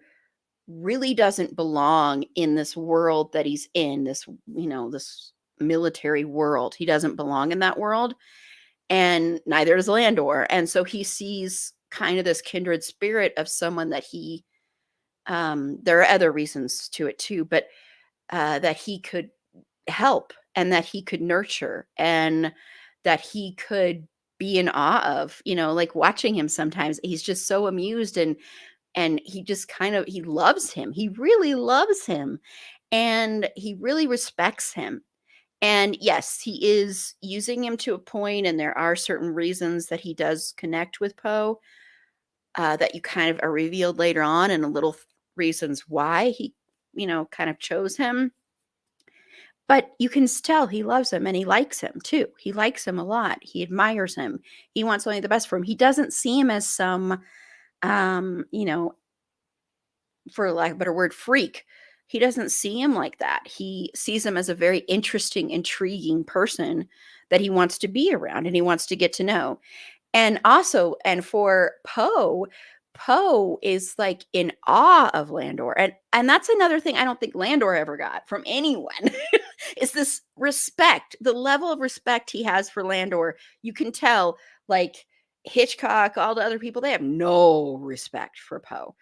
really doesn't belong in this world that he's in, this military world. He doesn't belong in that world, and neither does Landor. And so he sees kind of this kindred spirit of someone that he there are other reasons to it too, but that he could help, and that he could nurture, and that he could be in awe of. Like watching him sometimes, he's just so amused, and he just he loves him. He really loves him, and he really respects him. And yes, he is using him to a point, and there are certain reasons that he does connect with Poe that you kind of are revealed later on, and a little reasons why he kind of chose him. But you can tell he loves him, and he likes him too. He likes him a lot. He admires him. He wants only the best for him. He doesn't see him as some um, you know, for lack of a better word, freak. He doesn't see him like that. He sees him as a very interesting, intriguing person that he wants to be around and he wants to get to know. And also, and for Poe is like in awe of Landor. And that's another thing I don't think Landor ever got from anyone. Is this respect, the level of respect he has for Landor. You can tell, like Hitchcock, all the other people, they have no respect for Poe.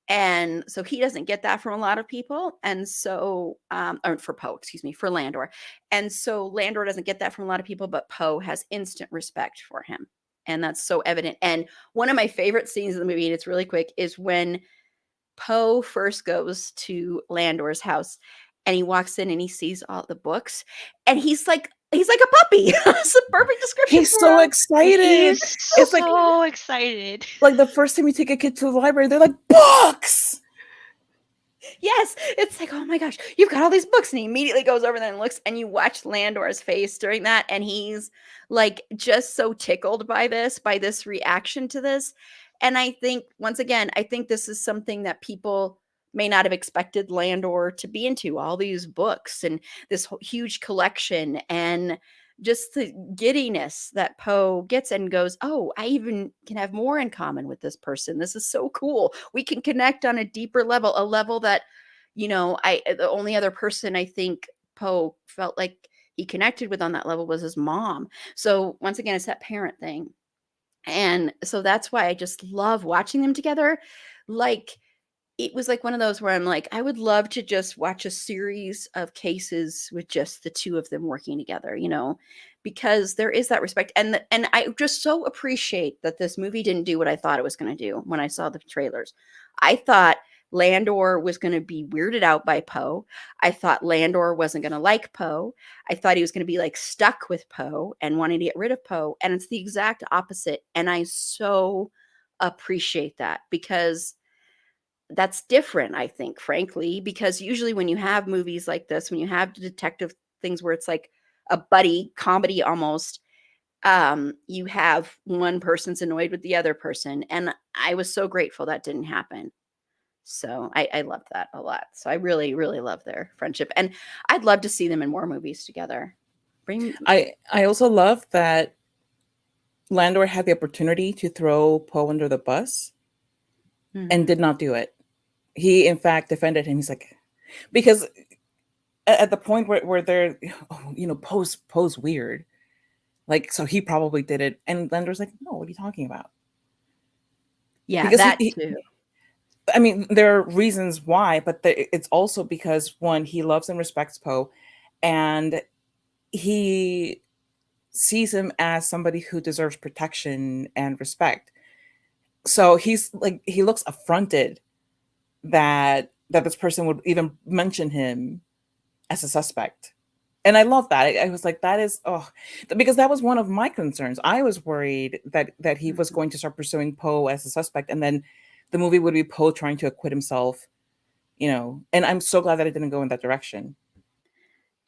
And so he doesn't get that from a lot of people. And so, or for Poe, excuse me, for Landor. And so Landor doesn't get that from a lot of people, but Poe has instant respect for him. And that's so evident. And one of my favorite scenes in the movie, and it's really quick, is when Poe first goes to Landor's house and he walks in and he sees all the books, and he's like a puppy. That's the perfect description. He's so excited. He's It's like so excited. like the first time you take a kid to the library, they're like, books. Yes, it's like, oh my gosh, you've got all these books. And he immediately goes over there and looks, and you watch Landor's face during that, and he's like just so tickled by this reaction to this. And I think, once again, I think this is something that people may not have expected Landor to be into, all these books and this huge collection, and just the giddiness that Poe gets and goes, "Oh, I even can have more in common with this person. This is so cool. We can connect on a deeper level, a level that, the only other person I think Poe felt like he connected with on that level was his mom." So once again, it's that parent thing. And so that's why I just love watching them together. Like, it was like one of those where I'm like, I would love to just watch a series of cases with just the two of them working together, because there is that respect. And I just so appreciate that this movie didn't do what I thought it was going to do when I saw the trailers. I thought Landor was going to be weirded out by Poe. I thought Landor wasn't going to like Poe. I thought he was going to be like stuck with Poe and wanting to get rid of Poe. And it's the exact opposite. And I so appreciate that, because that's different, I think, frankly, because usually when you have movies like this, when you have detective things where it's like a buddy comedy almost, you have one person's annoyed with the other person. And I was so grateful that didn't happen. So I loved that a lot. So I really, really love their friendship. And I'd love to see them in more movies together. Bring I also love that Landor had the opportunity to throw Poe under the bus and did not do it. He, in fact, defended him. He's like, because at the point where they're, Poe's weird. Like, so he probably did it. And Landor's like, no, what are you talking about? Yeah, Because that too. I mean, there are reasons why, but it's also because, one, he loves and respects Poe, and he sees him as somebody who deserves protection and respect. So he's like, he looks affronted that this person would even mention him as a suspect. And I love that. I was like, that is, because that was one of my concerns. I was worried that he was going to start pursuing Poe as a suspect, and then the movie would be Poe trying to acquit himself, and I'm so glad that it didn't go in that direction.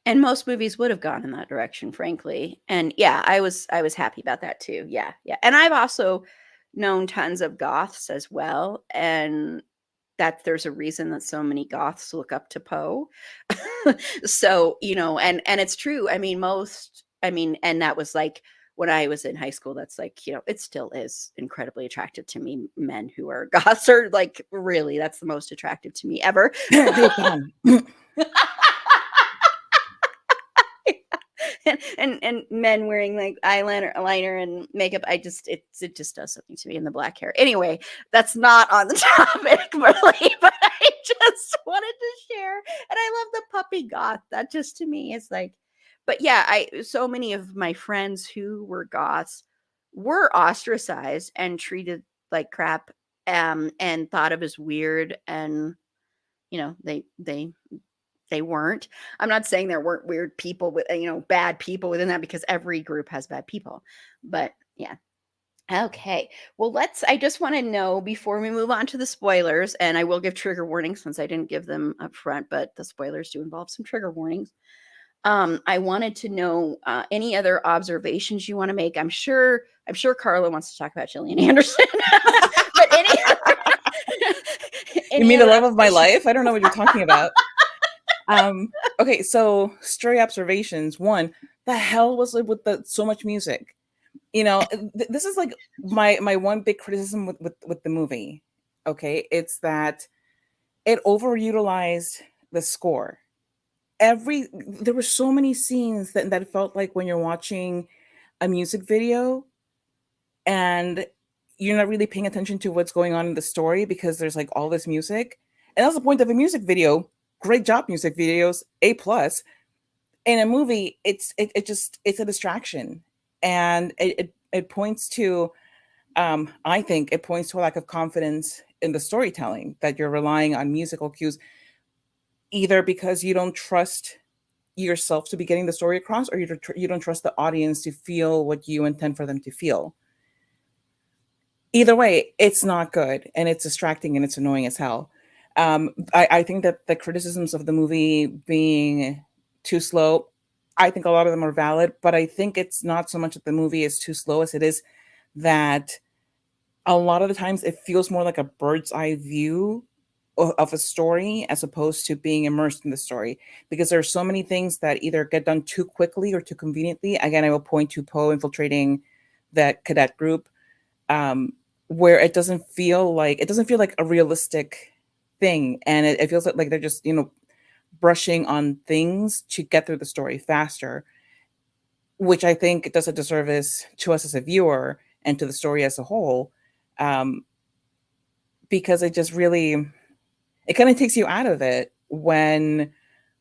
And most movies would have gone in that direction, frankly. And yeah, I was happy about that too. Yeah, yeah. And I've also known tons of goths as well, and that there's a reason that so many goths look up to Poe. So, and it's true. And that was like when I was in high school, that's like, it still is incredibly attractive to me. Men who are goths are like, really, that's the most attractive to me ever. and men wearing like eyeliner and makeup. It just does something to me, in the black hair. Anyway, that's not on the topic, really, but I just wanted to share. And I love the puppy goth. That just, to me, is like, but yeah, so many of my friends who were goths were ostracized and treated like crap, and thought of as weird, and they weren't. I'm not saying there weren't weird people with, bad people within that, because every group has bad people. But yeah. Okay. Well, I just want to know before we move on to the spoilers, and I will give trigger warnings since I didn't give them up front, but the spoilers do involve some trigger warnings. I wanted to know any other observations you want to make. I'm sure Carla wants to talk about Gillian Anderson. But You mean the love of my life? I don't know what you're talking about. Okay, so stray observations. One, the hell was it with so much music? This is like my one big criticism with the movie. Okay, it's that it overutilized the score. There were so many scenes that felt like when you're watching a music video and you're not really paying attention to what's going on in the story because there's like all this music. And that's the point of a music video. Great job, music videos, A+. In a movie, it's a distraction, and it points to, I think it points to a lack of confidence in the storytelling, that you're relying on musical cues, either because you don't trust yourself to be getting the story across, or you don't trust the audience to feel what you intend for them to feel. Either way, it's not good, and it's distracting, and it's annoying as hell. I think that the criticisms of the movie being too slow, I think a lot of them are valid, but I think it's not so much that the movie is too slow as it is that a lot of the times it feels more like a bird's eye view of a story as opposed to being immersed in the story, because there are so many things that either get done too quickly or too conveniently. Again, I will point to Poe infiltrating that cadet group, um, where it doesn't feel like a realistic thing, and it feels like they're just brushing on things to get through the story faster, which I think does a disservice to us as a viewer and to the story as a whole, um, because it kind of takes you out of it when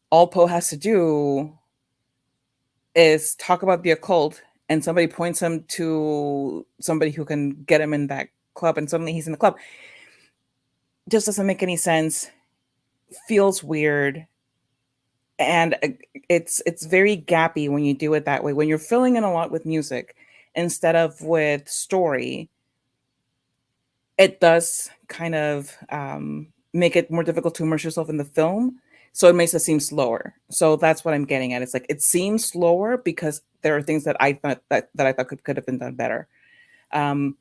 all Poe has to do is talk about the occult, and somebody points him to somebody who can get him in that club, and suddenly he's in the club. Just doesn't make any sense, feels weird, and it's very gappy when you do it that way. When you're filling in a lot with music instead of with story, it does kind of make it more difficult to immerse yourself in the film. So it makes it seem slower. So that's what I'm getting at. It's like it seems slower because there are things that I thought that I thought could have been done better. Um,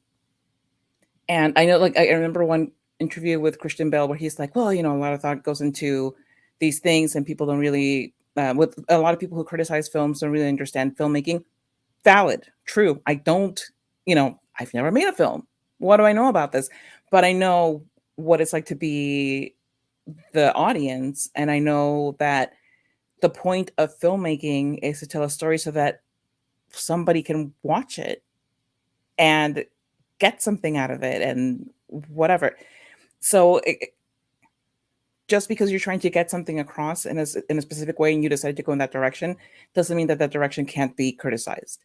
and I know, like, I remember one interview with Christian Bale where he's like, well, a lot of thought goes into these things, and people don't really, with a lot of people who criticize films, don't really understand filmmaking. Valid, true. I don't, I've never made a film. What do I know about this? But I know what it's like to be the audience, and I know that the point of filmmaking is to tell a story so that somebody can watch it and get something out of it and whatever. So just because you're trying to get something across in a specific way and you decide to go in that direction doesn't mean that that direction can't be criticized.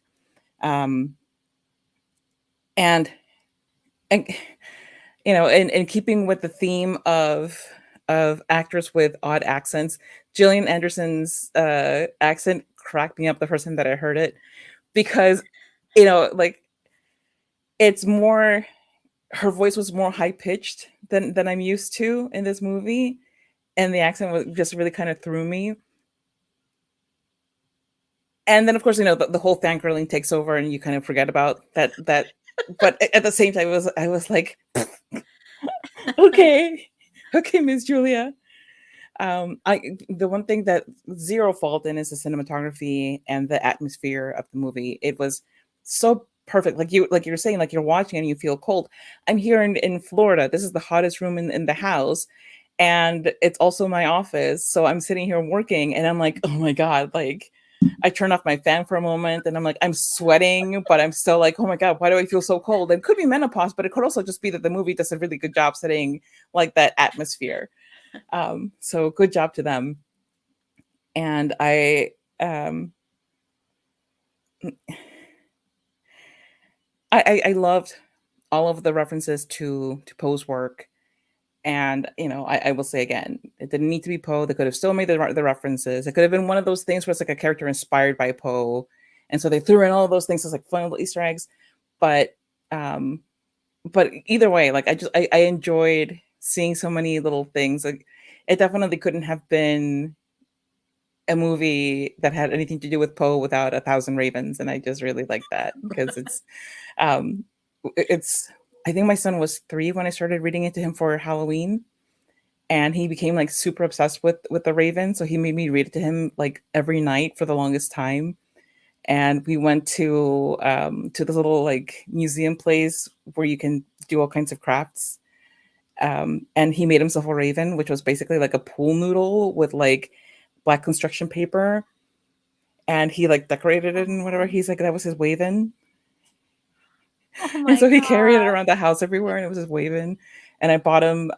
Um, and and in keeping with the theme of actors with odd accents, Gillian Anderson's accent cracked me up the first time that I heard it, because like, it's more, her voice was more high pitched than I'm used to in this movie, and the accent was just really kind of threw me. And then, of course, the whole fangirling takes over, and you kind of forget about that. But at the same time, I was like, okay, okay, Miss Julia. I The one thing that zero fault in is the cinematography and the atmosphere of the movie. It was so perfect. Like you're saying, like you're watching and you feel cold. I'm here in Florida. This is the hottest room in the house. And it's also my office. So I'm sitting here working, and I'm like, oh my God, like I turn off my fan for a moment, and I'm like, I'm sweating, but I'm still like, oh my God, why do I feel so cold? It could be menopause, but it could also just be that the movie does a really good job setting like that atmosphere. So good job to them. And um, I loved all of the references to Poe's work. And I will say again, it didn't need to be Poe. They could have still made the references. It could have been one of those things where it's like a character inspired by Poe, and so they threw in all of those things as like fun little Easter eggs. But um, but either way, like I enjoyed seeing so many little things. Like, it definitely couldn't have been a movie that had anything to do with Poe without A Thousand Ravens, and I just really like that because um, it's. I think my son was 3 when I started reading it to him for Halloween, and he became like super obsessed with the Raven. So he made me read it to him like every night for the longest time. And we went to this little like museum place where you can do all kinds of crafts. And he made himself a raven, which was basically like a pool noodle with like black construction paper, and he like decorated it and whatever. He's like, that was his wavin. Oh And my so he carried it God. around the house everywhere, and it was his wavin. And I bought him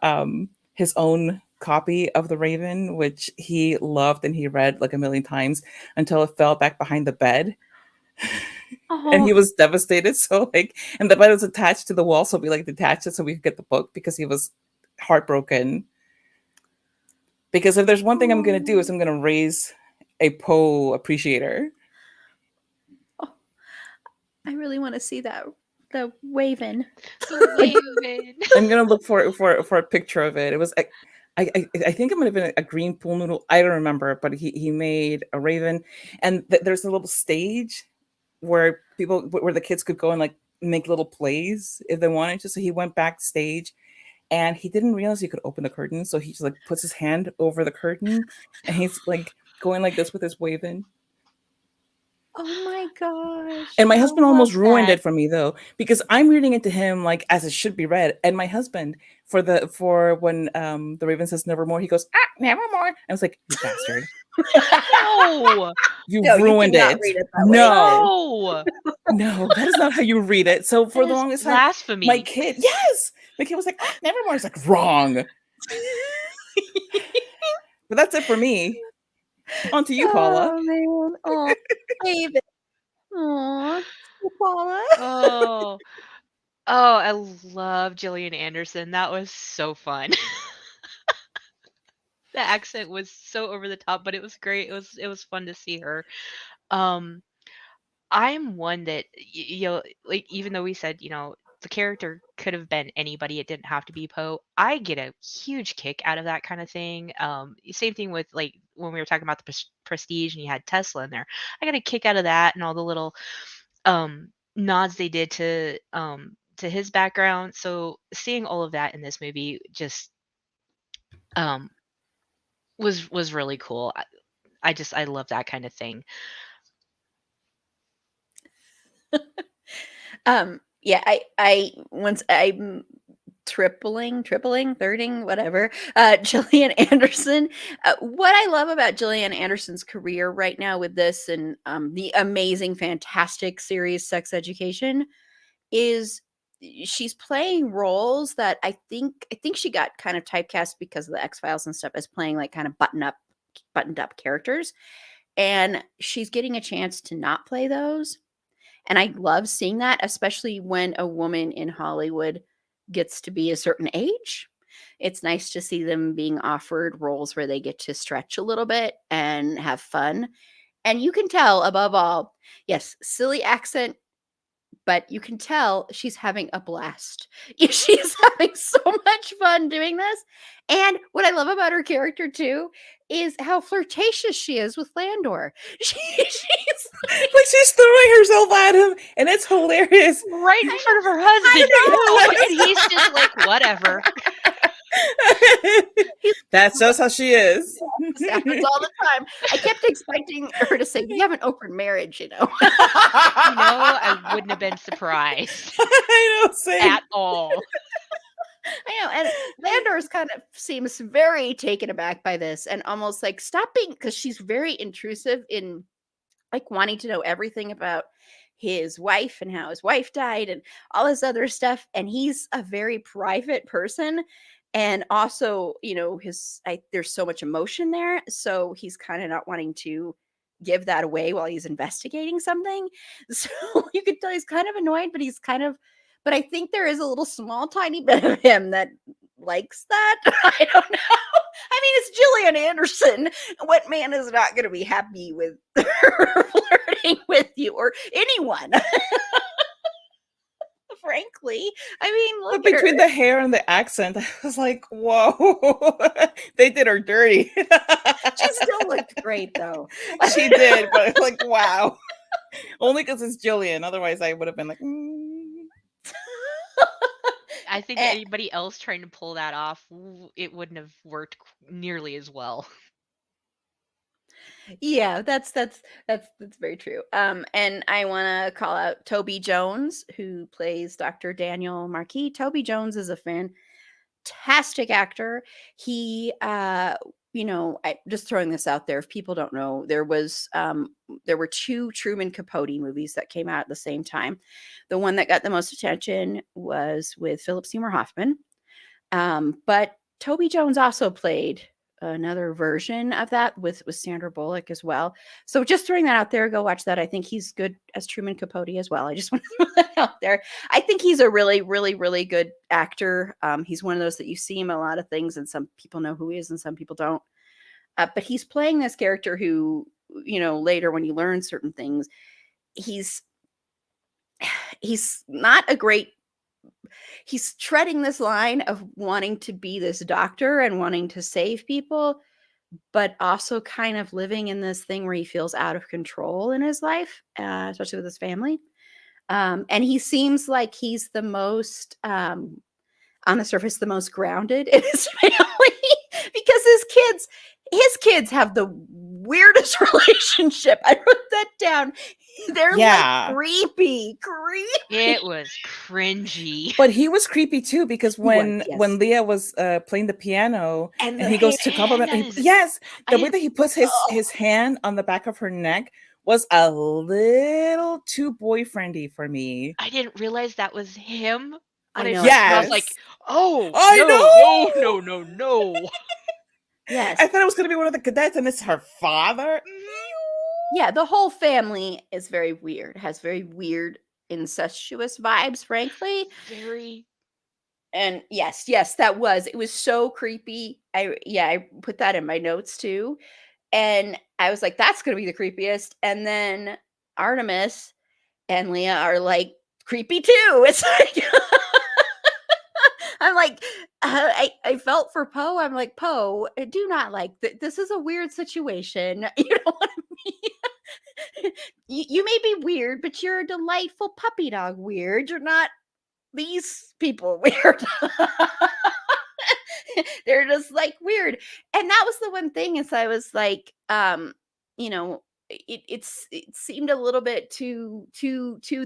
his own copy of the Raven, which he loved and he read like a million times until it fell back behind the bed. And Oh, he was devastated. So like, and the bed was attached to the wall, so we like detached it so we could get the book, because he was heartbroken. Because if there's one thing I'm gonna do, is oh, I'm gonna raise a Poe appreciator. oh, I really want to see that, the Waven. I, Waving. I'm gonna look for a picture of it. It was I think it might have been a green pool noodle. I don't remember, but he made a raven, and there's a little stage where the kids could go and like make little plays if they wanted to. So he went backstage and he didn't realize he could open the curtain, so he just like puts his hand over the curtain, and he's like going like this with his waving. Oh my gosh. And my I husband love almost ruined that. it for me though, because I'm reading it to him like as it should be read. And my husband, for when the Raven says nevermore, he goes, nevermore. I was like, you bastard. No. You No, you ruined cannot it. read it that way. No. No. No, that is not how you read it. So for That the is longest time, my blasphemy. kid, yes, my kid was like, nevermore. It's like wrong. But that's it for me. On to you, Paula. Oh man. Oh, David. Aw. Paula. Oh. Oh, I love Gillian Anderson. That was so fun. The accent was so over the top, but it was great. It was fun to see her. Um, I'm one that like even though we said, the character could have been anybody, it didn't have to be Poe. I get a huge kick out of that kind of thing. Same thing with like when we were talking about the Prestige and you had Tesla in there. I got a kick out of that and all the little nods they did to his background. So seeing all of that in this movie just um was really cool. I love that kind of thing. Yeah, I once I'm tripling, thirding, whatever. Gillian Anderson. What I love about Gillian Anderson's career right now with this and the amazing, fantastic series Sex Education is she's playing roles that I think she got kind of typecast because of the X-Files and stuff as playing like kind of buttoned up characters. And she's getting a chance to not play those. And I love seeing that, especially when a woman in Hollywood gets to be a certain age. It's nice to see them being offered roles where they get to stretch a little bit and have fun. And you can tell, above all, yes, silly accent, but you can tell she's having a blast. She's having so much fun doing this. And what I love about her character too is how flirtatious she is with Landor. She's Like she's throwing herself at him, and it's hilarious. Right in front of her husband too, and he's just like, whatever. That's just how she is. this happens all the time. I kept expecting her to say, "We have an open marriage," I wouldn't have been surprised I know, same. at all. I know, and Landor's kind of seems very taken aback by this and almost like stopping because she's very intrusive in like wanting to know everything about his wife and how his wife died and all this other stuff. And he's a very private person. And also, there's so much emotion there. So he's kind of not wanting to give that away while he's investigating something. So you could tell he's kind of annoyed, but I think there is a little small, tiny bit of him that likes that. I don't know. I mean, it's Gillian Anderson. What man is not going to be happy with her flirting with you or anyone? Frankly, I mean, But look at between her. the hair and the accent, I was like, whoa, they did her dirty. She still looked great, though. She did, but it's like, wow. Only because it's Jillian. Otherwise, I would have been like, I think Eh, anybody else trying to pull that off, it wouldn't have worked nearly as well. yeah, that's very true. And I want to call out Toby Jones, who plays Dr. Daniel Marquis. Toby Jones is a fantastic actor. He I just throwing this out there if people don't know, there were two Truman Capote movies that came out at the same time. The one that got the most attention was with Philip Seymour Hoffman. But Toby Jones also played another version of that with Sandra Bullock as well. So just throwing that out there, go watch that. I think he's good as Truman Capote as well. I just want to throw that out there. I think he's a really, really, really good actor. He's one of those that you see him in a lot of things, and some people know who he is, and some people don't. But he's playing this character who, later when you learn certain things, he's not a great he's treading this line of wanting to be this doctor and wanting to save people, but also kind of living in this thing where he feels out of control in his life, especially with his family. And he seems like he's the most on the surface the most grounded in his family because his kids have the weirdest relationship. I wrote that down. They're like Yeah. creepy. It was cringy. But he was creepy too because He was, when yes. Leah was playing the piano And and the he goes to compliment, Pandas. yes, I the way didn't. that he puts his hand on the back of her neck was a little too boyfriendy for me. I didn't realize that was him when I I know first at saw it. I was Yes, like, "Oh I no, no, know. no, no, no!" yes. I thought it was gonna be one of the cadets, and it's her father. Yeah, the whole family is very weird. Has very weird incestuous vibes, frankly. Very. And yes, it was so creepy. I put that in my notes too. And I was like, that's gonna be the creepiest. And then Artemis and Leah are like creepy too. It's like I'm like, I felt for Poe. I'm like, Poe, do not like this is a weird situation. You know what I mean? You may be weird, but you're a delightful puppy dog weird. You're not these people weird. They're just like weird. And that was the one thing is I was like, you know, it seemed a little bit too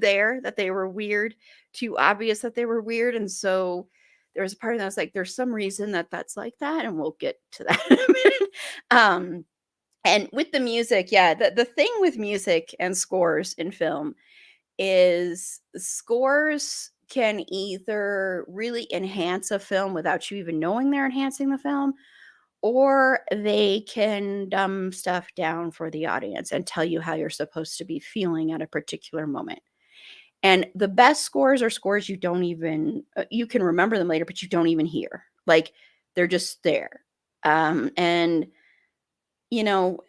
there that they were weird, too obvious that they were weird. And so there was a part of that I was like, there's some reason that that's like that, and we'll get to that in a minute. And with the music, yeah, the thing with music and scores in film is scores can either really enhance a film without you even knowing they're enhancing the film, or they can dumb stuff down for the audience and tell you how you're supposed to be feeling at a particular moment. And the best scores are scores you don't even you can remember them later, but you don't even hear. Like they're just there. And you know,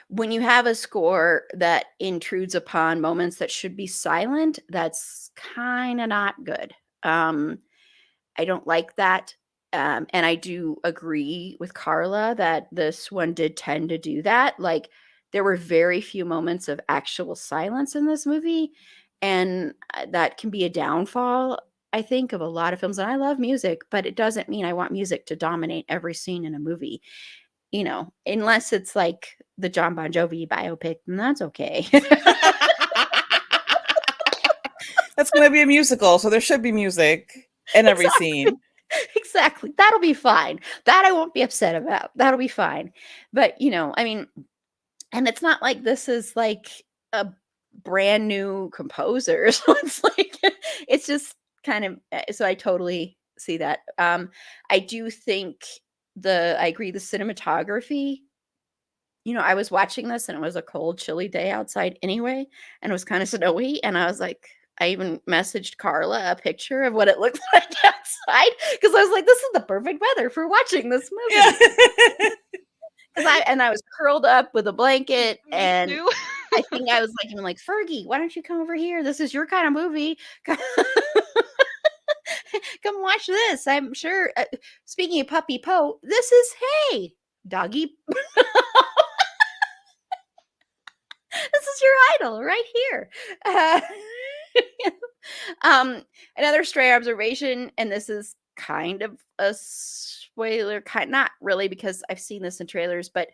when you have a score that intrudes upon moments that should be silent, that's kind of not good. I don't like that. And I do agree with Carla that this one did tend to do that. Like, there were very few moments of actual silence in this movie. And that can be a downfall, I think, of a lot of films. And I love music, but it doesn't mean I want music to dominate every scene in a movie, unless it's like the John Bon Jovi biopic, and that's okay. That's gonna be a musical, so there should be music in every Exactly. scene. Exactly. That'll be fine. That I won't be upset about. That'll be fine. But, I mean, and it's not like this is like a brand new composer. So it's like, it's just kind of, so I totally see that. I do think I agree, the cinematography, I was watching this and it was a cold, chilly day outside anyway, and it was kind of snowy. And I was like, I even messaged Carla a picture of what it looked like outside because I was like, this is the perfect weather for watching this movie. Yeah. I was curled up with a blanket, Me and too. I think I was like, even like, Fergie, why don't you come over here? This is your kind of movie. Come watch this. I'm sure. Speaking of Puppy Poe, this is hey, doggy. This is your idol right here. Uh, Another stray observation, and this is kind of a spoiler, not really because I've seen this in trailers, but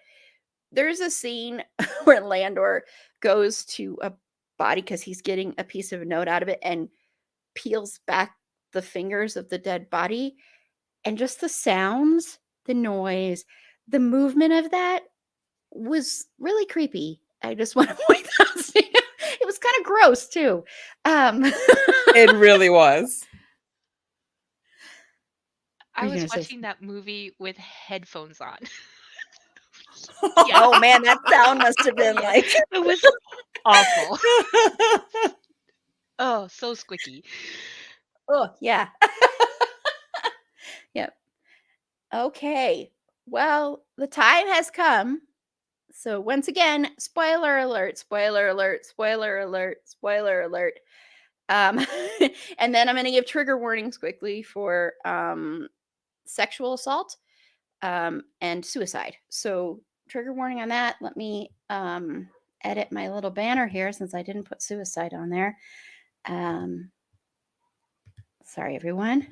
there's a scene where Landor goes to a body because he's getting a piece of a note out of it and peels back the fingers of the dead body, and just the sounds, the noise, the movement of that was really creepy. I just want to point that out. It was kind of gross too. It really was. I You're was gonna say watching that movie with headphones on. Yeah. oh man, that sound must have been Yeah. like, It was awful. Oh, so squicky. oh yeah. Yep. Okay. Well, the time has come. So once again, spoiler alert, spoiler alert, spoiler alert, spoiler alert. Um, and then I'm going to give trigger warnings quickly for sexual assault and suicide. So trigger warning on that. Let me edit my little banner here since I didn't put suicide on there. Um, Sorry, everyone.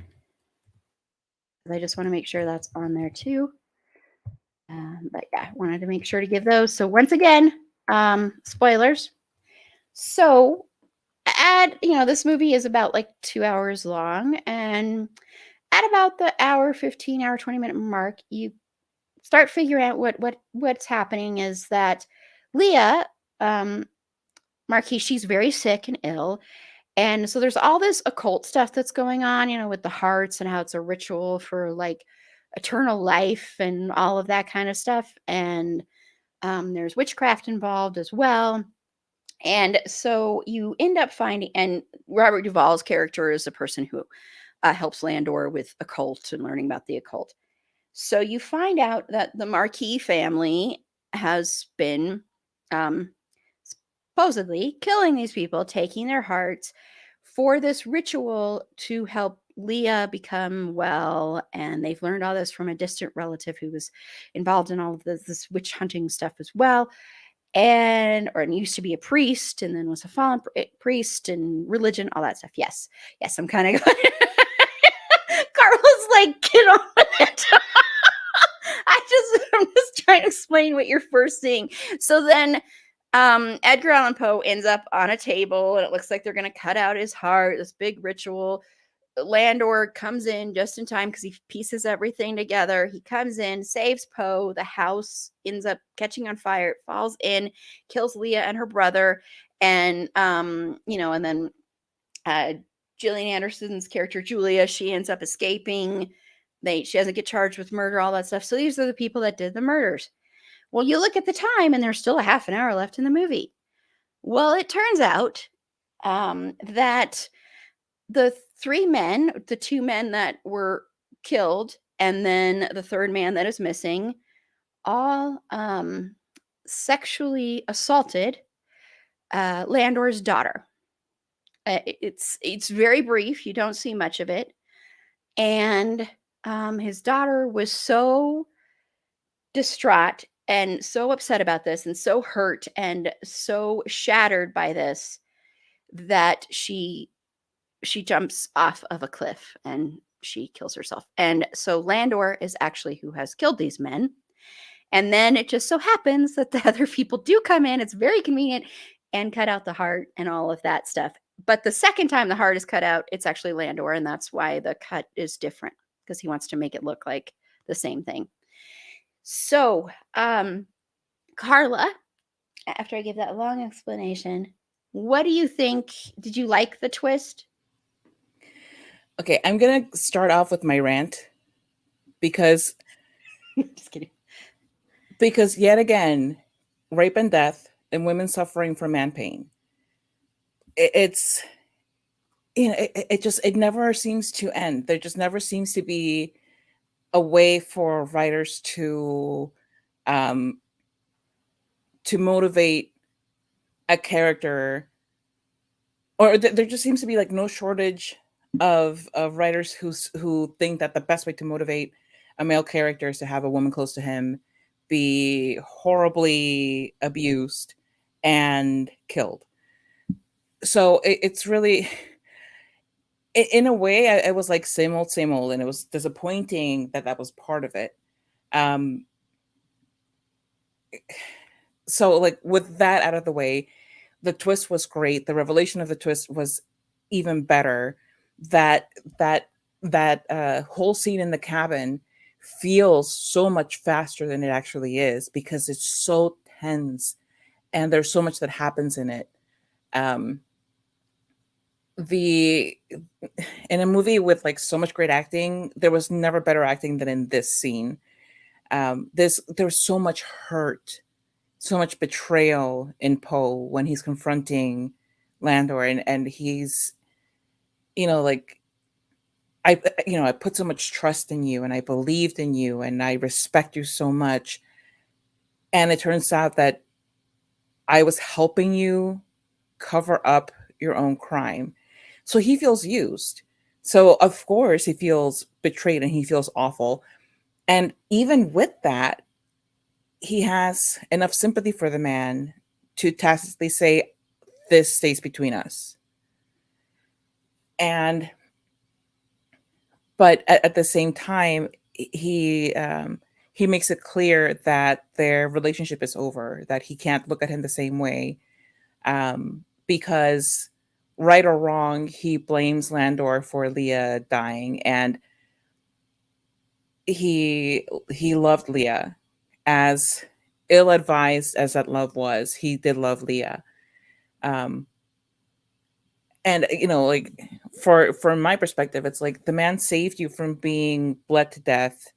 I just want to make sure that's on there too. But yeah, I wanted to make sure to give those. So once again, spoilers. So this movie is about like 2 hours long, and at about the hour 15 hour 20-minute mark, you start figuring out what's happening is that Leah, um, Marquis, she's very sick and ill. And so there's all this occult stuff that's going on, with the hearts and how it's a ritual for like eternal life and all of that kind of stuff. And there's witchcraft involved as well. And so you end up finding, and Robert Duvall's character is a person who helps Landor with occult and learning about the occult. So you find out that the Marquis family has been um, supposedly killing these people, taking their hearts for this ritual to help Leah become well. And they've learned all this from a distant relative who was involved in all of this witch hunting stuff as well. And used to be a priest and then was a fallen priest and religion, all that stuff. Yes. I'm kind of Carla's like, get on with it. I'm just trying to explain what you're first seeing. So then Edgar Allan Poe ends up on a table and it looks like they're going to cut out his heart, this big ritual. Landor comes in just in time because he pieces everything together. He comes in, saves Poe. The house ends up catching on fire. It falls in, kills Leah and her brother. And, and then Gillian Anderson's character, Julia, she ends up escaping. She doesn't get charged with murder, all that stuff. So these are the people that did the murders. Well, you look at the time and there's still a half an hour left in the movie. Well, it turns out that the the two men that were killed, and then the third man that is missing, all sexually assaulted Landor's daughter. It's very brief. You don't see much of it. And his daughter was so distraught and so upset about this and so hurt and so shattered by this that she jumps off of a cliff and she kills herself. And so Landor is actually who has killed these men. And then it just so happens that the other people do come in. It's very convenient and cut out the heart and all of that stuff. But the second time the heart is cut out, it's actually Landor. And that's why the cut is different, because he wants to make it look like the same thing. So, Carla, after I give that long explanation, what do you think? Did you like the twist? Okay, I'm gonna start off with my rant because Just kidding. Because yet again, rape and death and women suffering from man pain. It's it never seems to end. There just never seems to be a way for writers to motivate a character, or there just seems to be like no shortage of writers who think that the best way to motivate a male character is to have a woman close to him be horribly abused and killed. So it's really, in a way, I was like same old, and it was disappointing that was part of it. So like with that out of the way, the twist was great. The revelation of the twist was even better. That whole scene in the cabin feels so much faster than it actually is because it's so tense and there's so much that happens in it. In a movie with like so much great acting, there was never better acting than in this scene. There's so much hurt, so much betrayal in Poe when he's confronting Landor, and he's, like, I put so much trust in you and I believed in you and I respect you so much. And it turns out that I was helping you cover up your own crime. So he feels used. So of course he feels betrayed and he feels awful. And even with that, he has enough sympathy for the man to tacitly say, this stays between us. And but at the same time, he makes it clear that their relationship is over, that he can't look at him the same way, because right or wrong, he blames Landor for Leah dying, and he loved Leah. As ill-advised as that love was, he did love Leah. Um, and like, from my perspective, it's like the man saved you from being bled to death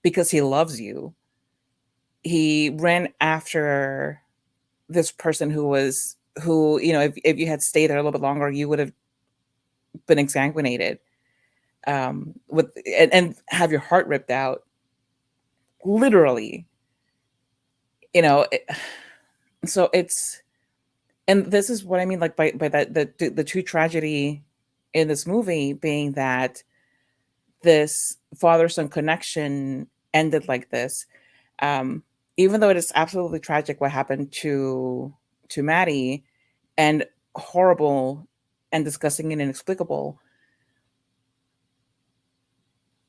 because he loves you. He ran after this person who, if you had stayed there a little bit longer, you would have been exsanguinated, with and have your heart ripped out, literally. You know, it, so it's and this is what I mean, like, by that, the true tragedy in this movie being that this father son connection ended like this. Um, Even though it is absolutely tragic what happened to Maddie, and horrible and disgusting and inexplicable,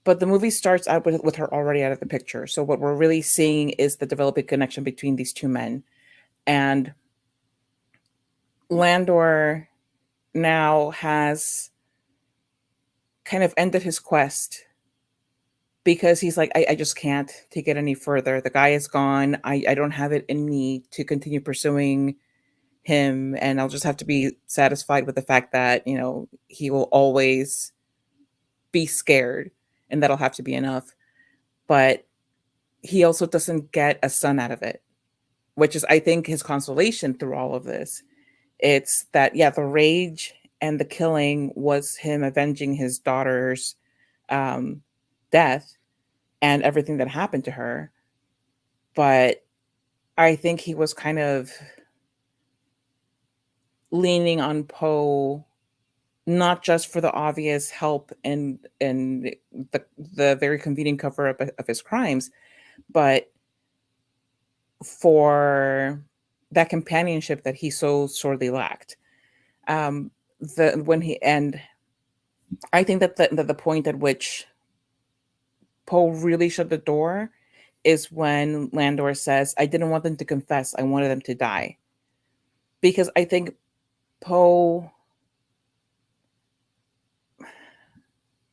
but the movie starts out with her already out of the picture. So what we're really seeing is the developing connection between these two men. And Landor now has kind of ended his quest because he's like, I just can't take it any further. The guy is gone. I don't have it in me to continue pursuing him. And I'll just have to be satisfied with the fact that, he will always be scared, and that'll have to be enough. But he also doesn't get a son out of it, which is, I think, his consolation through all of this. It's that, yeah, the rage and the killing was him avenging his daughter's um, death and everything that happened to her. But I think he was kind of leaning on Poe, not just for the obvious help and the very convenient cover up of his crimes, but for that companionship that he so sorely lacked. The when he and I think that the point at which Poe really shut the door is when Landor says, "I didn't want them to confess. I wanted them to die." Because I think Poe,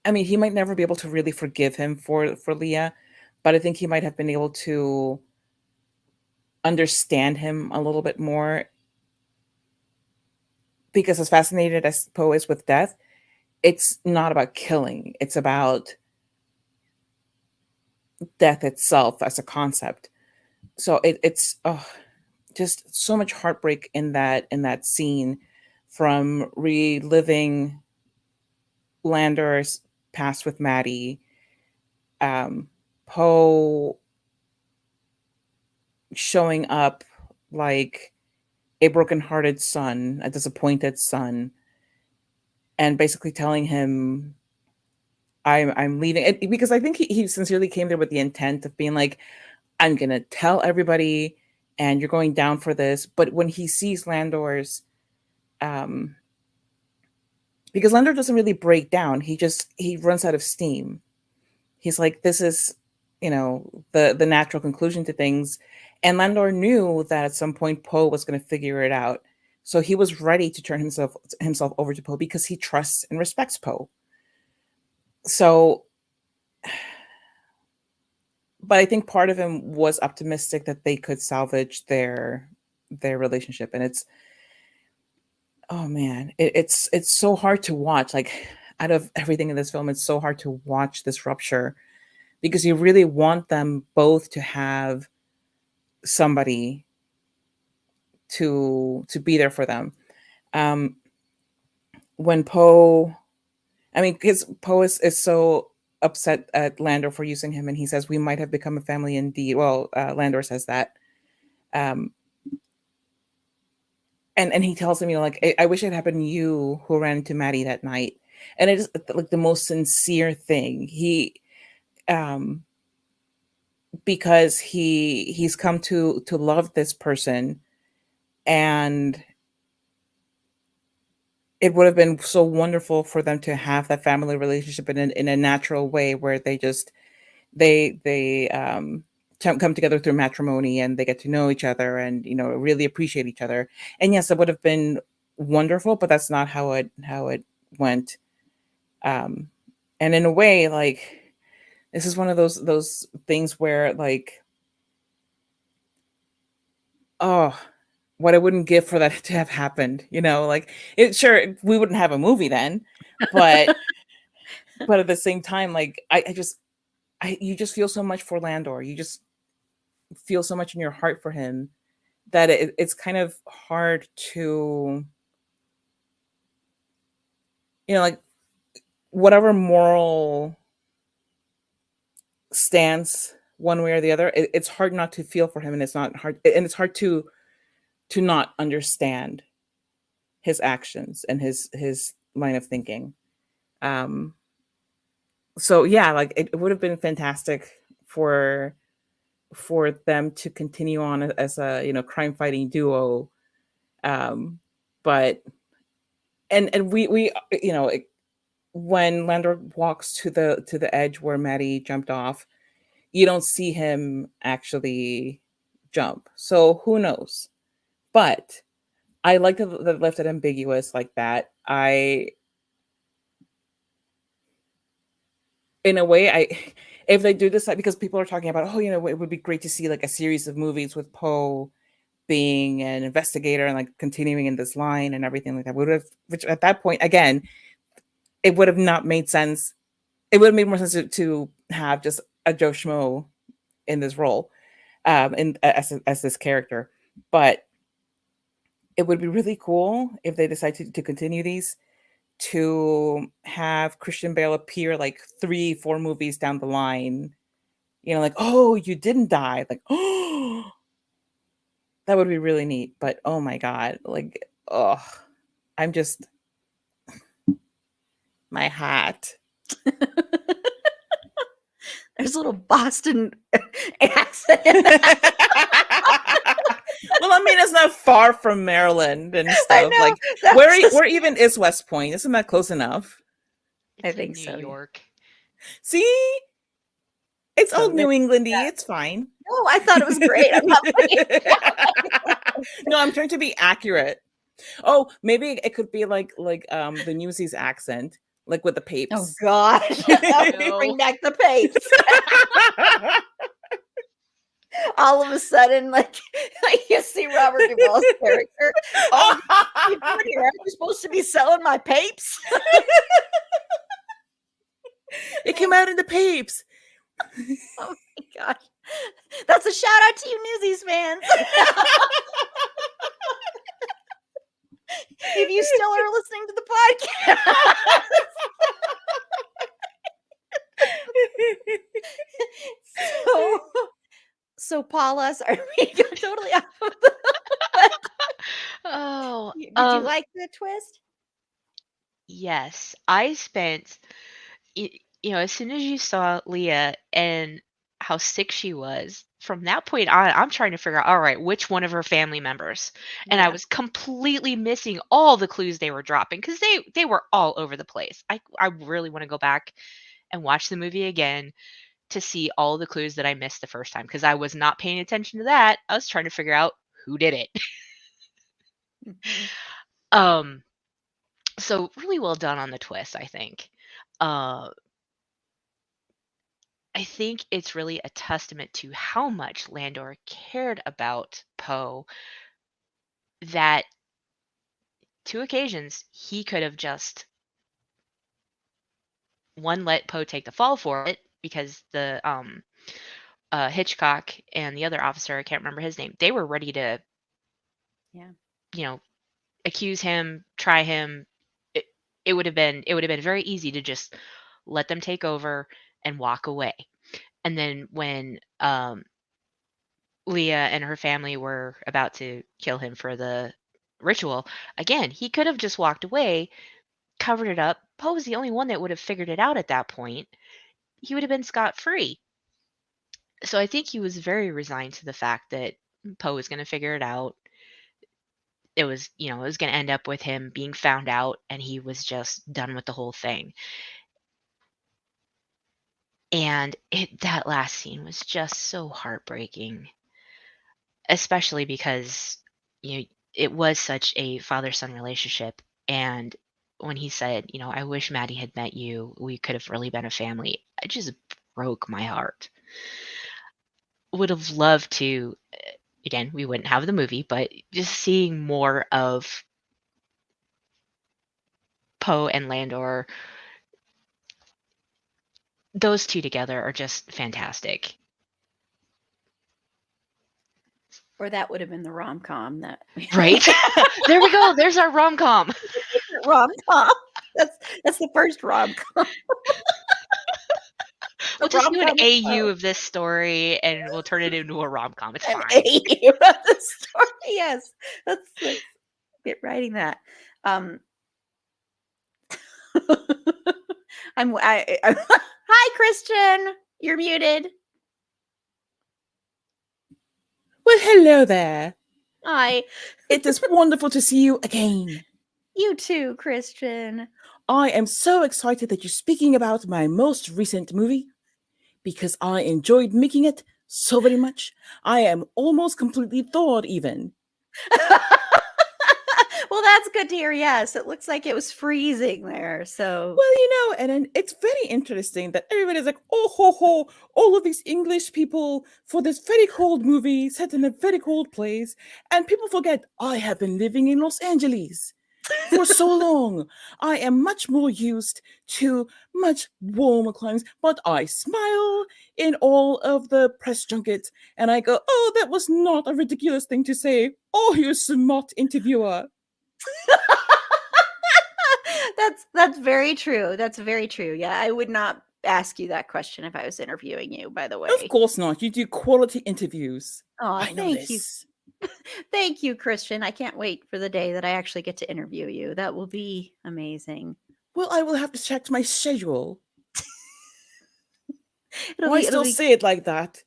I mean, he might never be able to really forgive him for Leah, but I think he might have been able to understand him a little bit more, because as fascinated as Poe is with death, it's not about killing. It's about death itself as a concept. So it's just so much heartbreak in that scene, from reliving Landor's past with Maddie, um, Poe showing up like a brokenhearted son, a disappointed son, and basically telling him, I'm leaving it, because I think he sincerely came there with the intent of being like, I'm gonna tell everybody, and you're going down for this. But when he sees Landor's, um, because Landor doesn't really break down, he runs out of steam. He's like, this is, the natural conclusion to things. And Landor knew that at some point Poe was going to figure it out. So he was ready to turn himself over to Poe because he trusts and respects Poe. So, but I think part of him was optimistic that they could salvage their relationship. And it's, oh man, it's so hard to watch. Like, out of everything in this film, it's so hard to watch this rupture, because you really want them both to have somebody to be there for them. Um, when Poe, I mean, because Poe is so upset at Landor for using him, and he says, "We might have become a family indeed." Well, Landor says that, um, and he tells him, like, I wish it happened to you who ran into Maddie that night, and it is like the most sincere thing. Um, because he's come to love this person, and it would have been so wonderful for them to have that family relationship in a natural way where they just they come together through matrimony and they get to know each other and really appreciate each other. And yes, it would have been wonderful, but that's not how it went. Um, and in a way, like this is one of those things where like, oh, what I wouldn't give for that to have happened, like it sure we wouldn't have a movie then, but at the same time, like I just you just feel so much for Landor. You just feel so much in your heart for him that it's kind of hard to, like whatever moral stance one way or the other, it's hard not to feel for him, and it's hard to not understand his actions and his line of thinking. Um, so yeah, like it would have been fantastic for them to continue on as a crime fighting duo. But and we when Landor walks to the edge where Maddie jumped off, you don't see him actually jump. So who knows? But I like that left it ambiguous like that. In a way, if they do decide, because people are talking about, oh, it would be great to see like a series of movies with Poe being an investigator and like continuing in this line and everything like that, which at that point again, it would have not made sense. It would have made more sense to have just a Joe Schmo in this role, as this character. But it would be really cool if they decide to continue these, to have Christian Bale appear like 3-4 movies down the line, like, oh, you didn't die, like, oh, that would be really neat. But oh my god, like, oh, I'm just, my hat. There's a little Boston accent in that. Well, I mean, it's not far from Maryland and I stuff. know. Like, That where was just- where even is West Point? Isn't that close enough? I It's in think New so. York. See, it's So old New Englandy. It's fine. No, I thought it was great. I'm not No, I'm trying to be accurate. Oh, maybe it could be like the Newsies accent, like with the papes. Oh gosh. Bring back the papes. All of a sudden, like you see Robert Duvall's character. Oh, you doing here? Aren't you supposed to be selling my papes? It came out in the papes. Oh my gosh. That's a shout out to you Newsies fans. If you still are listening to the podcast. So Paula, sorry, we got totally off of the Oh, Did you like the twist? yes. I spent, as soon as you saw Leah and how sick she was, from that point on, I'm trying to figure out, all right, which one of her family members. And I was completely missing all the clues they were dropping because they were all over the place. I really want to go back and watch the movie again to see all the clues that I missed the first time because I was not paying attention to that. I was trying to figure out who did it. Um, so really well done on the twist, I think. Uh, I think it's really a testament to how much Landor cared about Poe that 2 occasions he could have just one let Poe take the fall for it because the Hitchcock and the other officer, I can't remember his name, they were ready to you know accuse him, try him. It would have been very easy to just let them take over and walk away. And then when Leah and her family were about to kill him for the ritual, again, he could have just walked away, covered it up. Poe was the only one that would have figured it out at that point. He would have been scot-free. So I think he was very resigned to the fact that Poe was going to figure it out. it was, it was going to end up with him being found out and he was just done with the whole thing. And that last scene was just so heartbreaking, especially because, it was such a father-son relationship. And when he said, I wish Maddie had met you, we could have really been a family, it just broke my heart. Would have loved to, again, we wouldn't have the movie, but just seeing more of Poe and Landor, those two together are just fantastic. Or that would have been the rom-com that Right? There we go. There's our rom-com. rom-com. That's the first rom-com. We'll just do an AU of this story and we'll turn it into a rom-com. It's fine. AU of the story. Yes. Let's get writing that. Hi, Christian. You're muted. Well, hello there. Hi. It is wonderful to see you again. You too, Christian. I am so excited that you're speaking about my most recent movie because I enjoyed making it so very much. I am almost completely thawed even. Well, that's good to hear. Yes, it looks like it was freezing there. So, well, and it's very interesting that everybody's like, oh, ho, ho, all of these English people for this very cold movie set in a very cold place. And people forget I have been living in Los Angeles for so long. I am much more used to much warmer climates, but I smile in all of the press junkets and I go, oh, that was not a ridiculous thing to say. Oh, you smart interviewer. that's very true. That's very true. Yeah, I would not ask you that question if I was interviewing you, by the way. Of course not. You do quality interviews. Oh, I know thank this. you. Thank you, Christian. I can't wait for the day that I actually get to interview you. That will be amazing. Well, I will have to check my schedule. It'll still be... say it like that?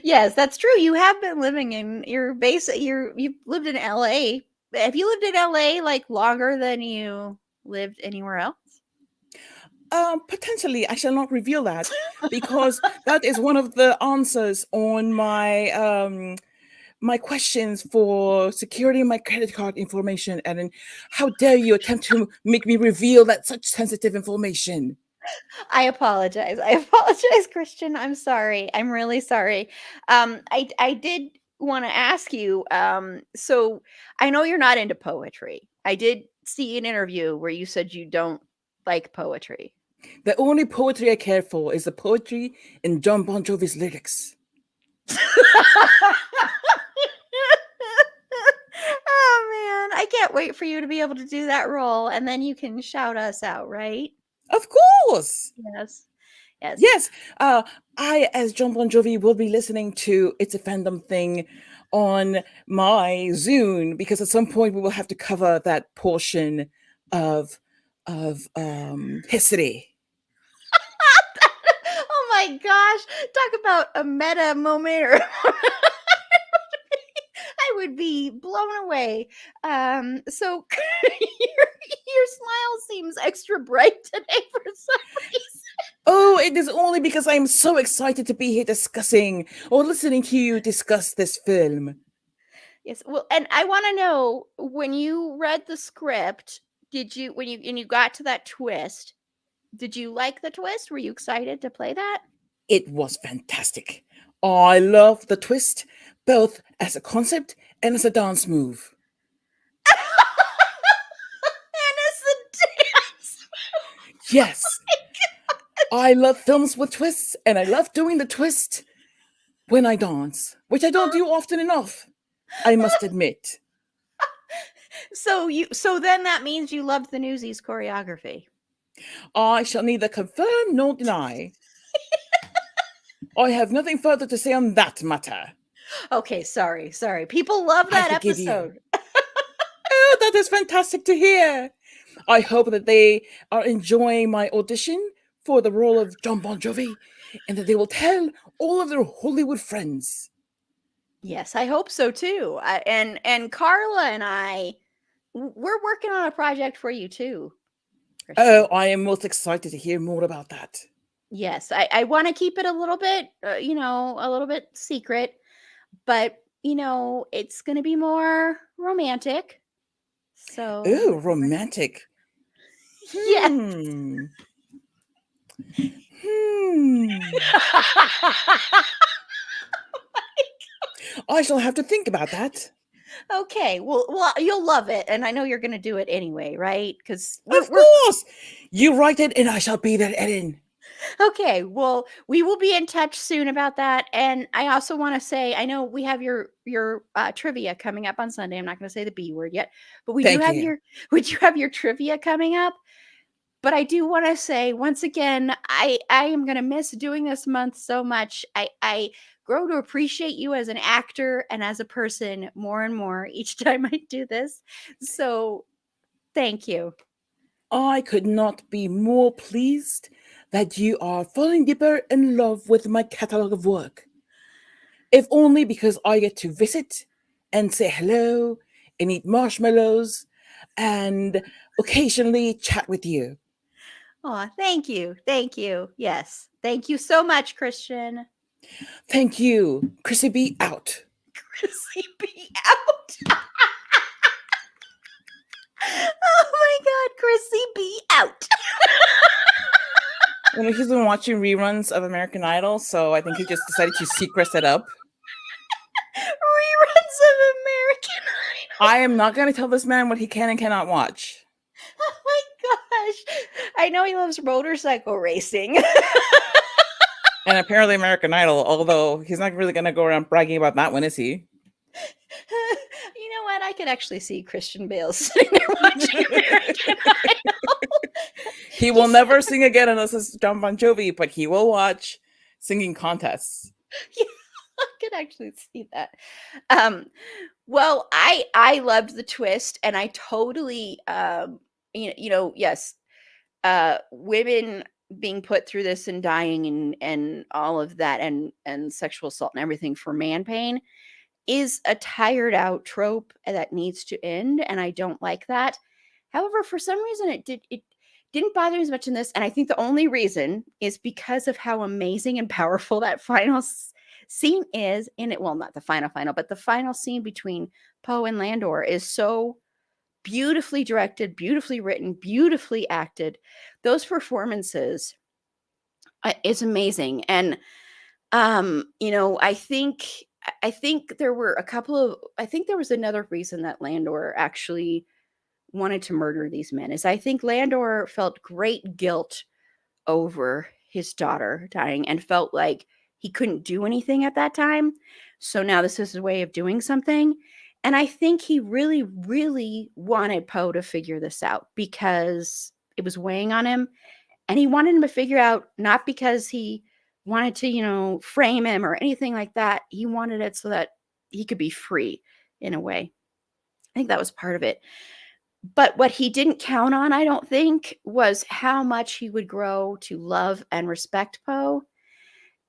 Yes, that's true. You have been living in your base. You've lived in LA. Have you lived in LA like longer than you lived anywhere else? Potentially, I shall not reveal that because that is one of the answers on my my questions for securing my credit card information. And how dare you attempt to make me reveal that such sensitive information? I apologize. Christian. I'm sorry. I'm really sorry. I did want to ask you. So I know you're not into poetry. I did see an interview where you said you don't like poetry. The only poetry I care for is the poetry in John Bon Jovi's lyrics. Oh man, I can't wait for you to be able to do that role, and then you can shout us out, right? Of course. Yes. I, as John Bon Jovi, will be listening to It's a Fandom Thing on my Zune because at some point we will have to cover that portion of history. Oh my gosh! Talk about a meta moment, or I would be blown away. So your smile seems extra bright today for some reason. Oh, it is only because I am so excited to be here discussing or listening to you discuss this film. Yes, well, and I want to know, when you read the script, did you, when you got to that twist, did you like the twist? Were you excited to play that? It was fantastic. I love the twist, both as a concept and as a dance move. And as the dance. Yes. I love films with twists, and I love doing the twist when I dance, which I don't do often enough, I must admit. So then that means you loved the Newsies choreography. I shall neither confirm nor deny. I have nothing further to say on that matter. Okay, sorry. People love that episode. Oh, that is fantastic to hear. I hope that they are enjoying my audition for the role of John Bon Jovi and that they will tell all of their Hollywood friends. Yes, I hope so too. And Carla and I, we're working on a project for you too, Oh, Christian. I am most excited to hear more about that. Yes, I want to keep it a little bit, a little bit secret, but it's going to be more romantic. So, Oh, romantic. yes. Hmm. Hmm. I shall have to think about that. Okay. Well, you'll love it, and I know you're going to do it anyway, right? Because we're Of course. You write it, and I shall be there, Ellen. okay. Well, we will be in touch soon about that. And I also want to say, I know we have your trivia coming up on Sunday. I'm not going to say the B word yet, but we do Thank have you. your trivia coming up. But I do want to say once again, I am going to miss doing this month so much. I grow to appreciate you as an actor and as a person more and more each time I do this. So thank you. I could not be more pleased that you are falling deeper in love with my catalogue of work. If only because I get to visit and say hello and eat marshmallows and occasionally chat with you. Oh, thank you. Thank you. Yes. Thank you so much, Christian. Thank you. Chrissy B out. Chrissy be out. Oh my God, Chrissy be out. He's been watching reruns of American Idol, so I think he just decided to secret it up. Reruns of American Idol. I am not going to tell this man what he can and cannot watch. Oh my gosh. I know he loves motorcycle racing. And apparently American Idol, although he's not really going to go around bragging about that one, is he? You know what? I could actually see Christian Bale sitting there watching American Idol. He will never sing again unless it's John Bon Jovi, but he will watch singing contests. Yeah, I could actually see that. Um, well, I loved the twist, and I totally yes, women being put through this and dying and all of that and sexual assault and everything for man pain is a tired out trope that needs to end, and I don't like that. However, for some reason it didn't bother me as much in this, and I think the only reason is because of how amazing and powerful that final scene is in it. Well, not the final, but the final scene between Poe and Landor is so beautifully directed, beautifully written, beautifully acted. Those performances is amazing. And I think there were a couple of I think there was another reason that Landor actually wanted to murder these men is I think Landor felt great guilt over his daughter dying and felt like he couldn't do anything at that time. So now this is a way of doing something. And I think he really, really wanted Poe to figure this out because it was weighing on him. And he wanted him to figure out not because he wanted to, frame him or anything like that. He wanted it so that he could be free in a way. I think that was part of it. But what he didn't count on, I don't think, was how much he would grow to love and respect Poe.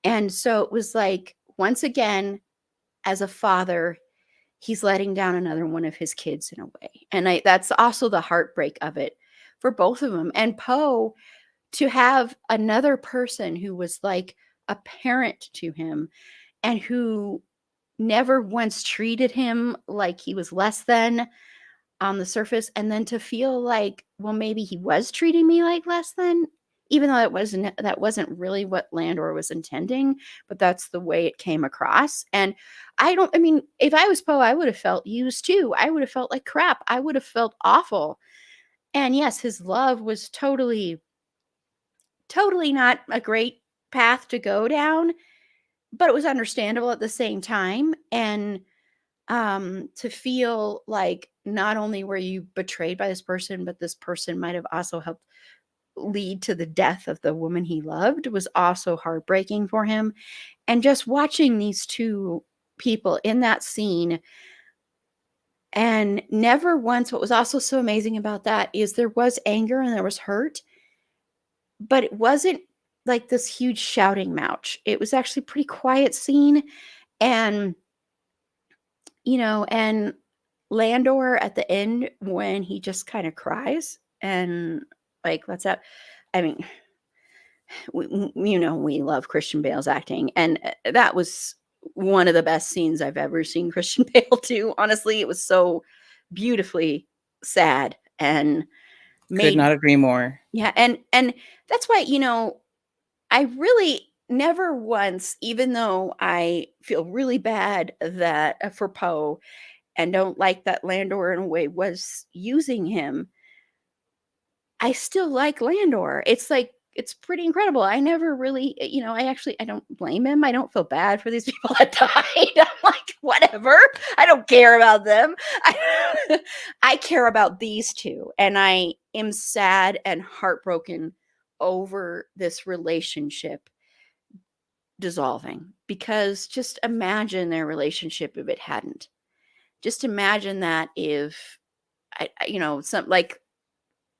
And so it was like, once again, as a father, he's letting down another one of his kids in a way. And that's also the heartbreak of it for both of them. And Poe, to have another person who was like a parent to him and who never once treated him like he was less than on the surface, and then to feel like, well, maybe he was treating me like less than, even though that wasn't really what Landor was intending, but that's the way it came across. And I mean, if I was Poe, I would have felt used too. I would have felt like crap. I would have felt awful. And yes, his love was totally not a great path to go down, but it was understandable at the same time. And to feel like not only were you betrayed by this person, but this person might have also helped lead to the death of the woman he loved was also heartbreaking for him. And just watching these two people in that scene, and never once, what was also so amazing about that is there was anger and there was hurt, but it wasn't like this huge shouting match. It was actually a pretty quiet scene. And and Landor at the end when he just kind of cries and like lets out. I mean, we love Christian Bale's acting, and that was one of the best scenes I've ever seen Christian Bale do. Honestly, it was so beautifully sad and Could made not agree more. yeah, and that's why I really never once, even though I feel really bad that for Poe and don't like that Landor in a way was using him, I still like Landor. It's like it's pretty incredible. I never really, I don't blame him. I don't feel bad for these people that died. I'm like, whatever. I don't care about them. I care about these two. And I am sad and heartbroken over this relationship dissolving because just imagine their relationship if it hadn't. Just imagine that if some like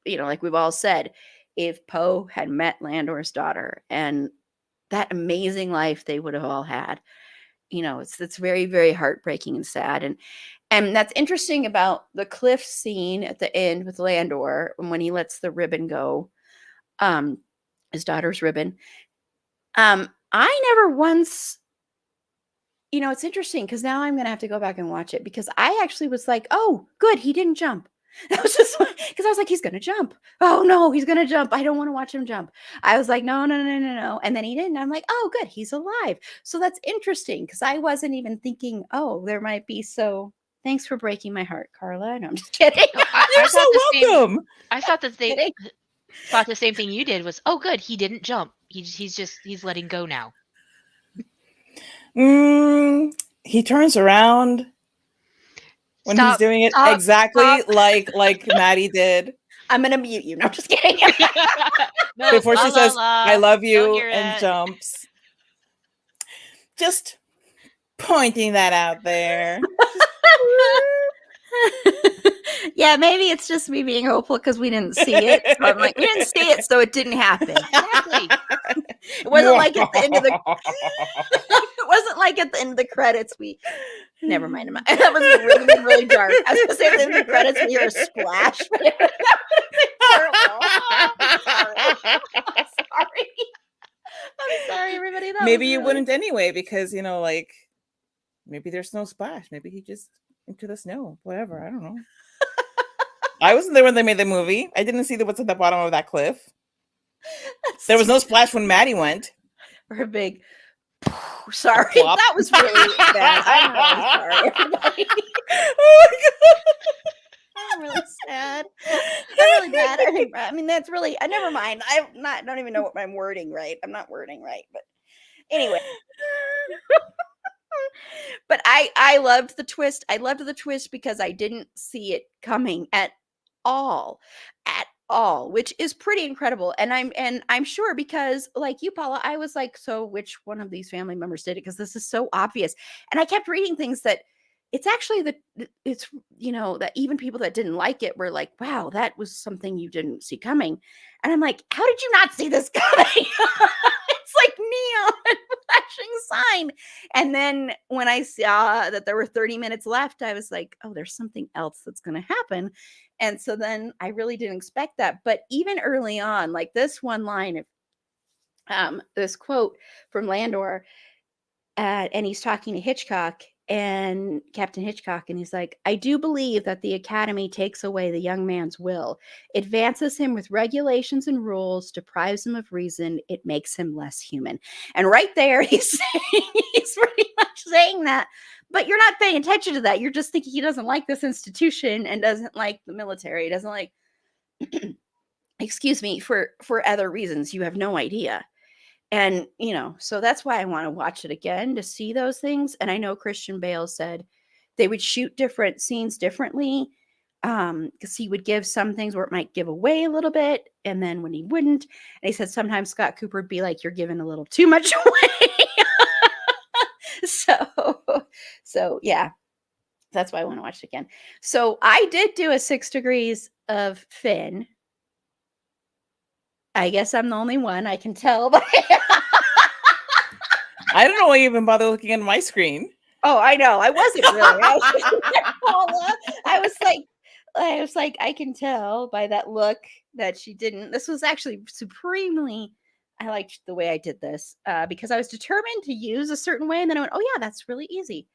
we've all said, if Poe had met Landor's daughter and that amazing life they would have all had, it's very, very heartbreaking and sad. And that's interesting about the cliff scene at the end with Landor when he lets the ribbon go, his daughter's ribbon. I never once, it's interesting because now I'm going to have to go back and watch it because I actually was like, oh, good, he didn't jump. That was just because I was like, he's going to jump. Oh, no, he's going to jump. I don't want to watch him jump. I was like, no, no, no, no, no. And then he didn't. I'm like, oh, good, he's alive. So that's interesting because I wasn't even thinking, oh, there might be so. Thanks for breaking my heart, Carla. No, I'm just kidding. No, You're so welcome. I thought that they Kidding. thought the same thing you did was, oh, good, he didn't jump. He's letting go now. He turns around when he's doing it exactly like Maddie did. I'm gonna mute you. No, I'm just kidding. No, before she says I love you and jumps. Just pointing that out there. Yeah, maybe it's just me being hopeful because we didn't see it. So I'm like, we didn't see it, so it didn't happen. Exactly. It wasn't like at the end of the it wasn't like at the end of the credits never mind. That was really, really dark. I was gonna say at the end of the credits we hear a splash. I'm sorry. I'm sorry, everybody. Maybe you wouldn't anyway, because maybe there's no splash. Maybe he just into the snow. Whatever. I don't know. I wasn't there when they made the movie. I didn't see what's at the bottom of that cliff. There was no splash when Maddie went. Or a big sorry. That was really bad. I'm really sorry, everybody. Oh my god. I'm really sad. I'm really bad. I mean, that's really. Never mind. I don't even know what I'm wording right. I'm not wording right, but anyway. But I loved the twist. I loved the twist because I didn't see it coming at all, which is pretty incredible. And I'm sure because like you, Paula, I was like, so which one of these family members did it? Because this is so obvious. And I kept reading things that it's actually that even people that didn't like it were like, wow, that was something you didn't see coming. And I'm like, how did you not see this coming? It's like neon flashing sign. And then when I saw that there were 30 minutes left, I was like, oh, there's something else that's going to happen. And so then I really didn't expect that. But even early on, like this one line of this quote from Landor, and he's talking to Hitchcock and Captain Hitchcock, and he's like, I do believe that the Academy takes away the young man's will, advances him with regulations and rules, deprives him of reason, it makes him less human. And right there, he's pretty much saying that, but you're not paying attention to that. You're just thinking he doesn't like this institution and doesn't like the military, doesn't like, excuse me, for other reasons. You have no idea. And, so that's why I want to watch it again to see those things. And I know Christian Bale said they would shoot different scenes differently because he would give some things where it might give away a little bit. And then when he wouldn't, and he said sometimes Scott Cooper would be like, you're giving a little too much away. So yeah, that's why I want to watch it again. So I did do a 6 degrees of Finn. I guess I'm the only one. I can tell by I don't know why you even bother looking at my screen. Oh, I know. I wasn't really. I was just there, Paula. I was like, I can tell by that look that she didn't. This was actually supremely. I liked the way I did this because I was determined to use a certain way, and then I went, "Oh yeah, that's really easy."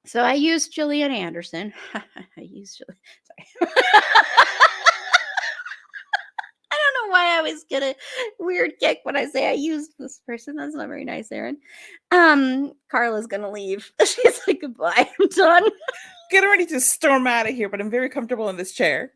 So I used Gillian Anderson. I used Gillian. Sorry. I don't know why I always get a weird kick when I say I used this person. That's not very nice, Aaron. Carla's gonna leave. She's like, goodbye, I'm done. Getting ready to storm out of here, but I'm very comfortable in this chair.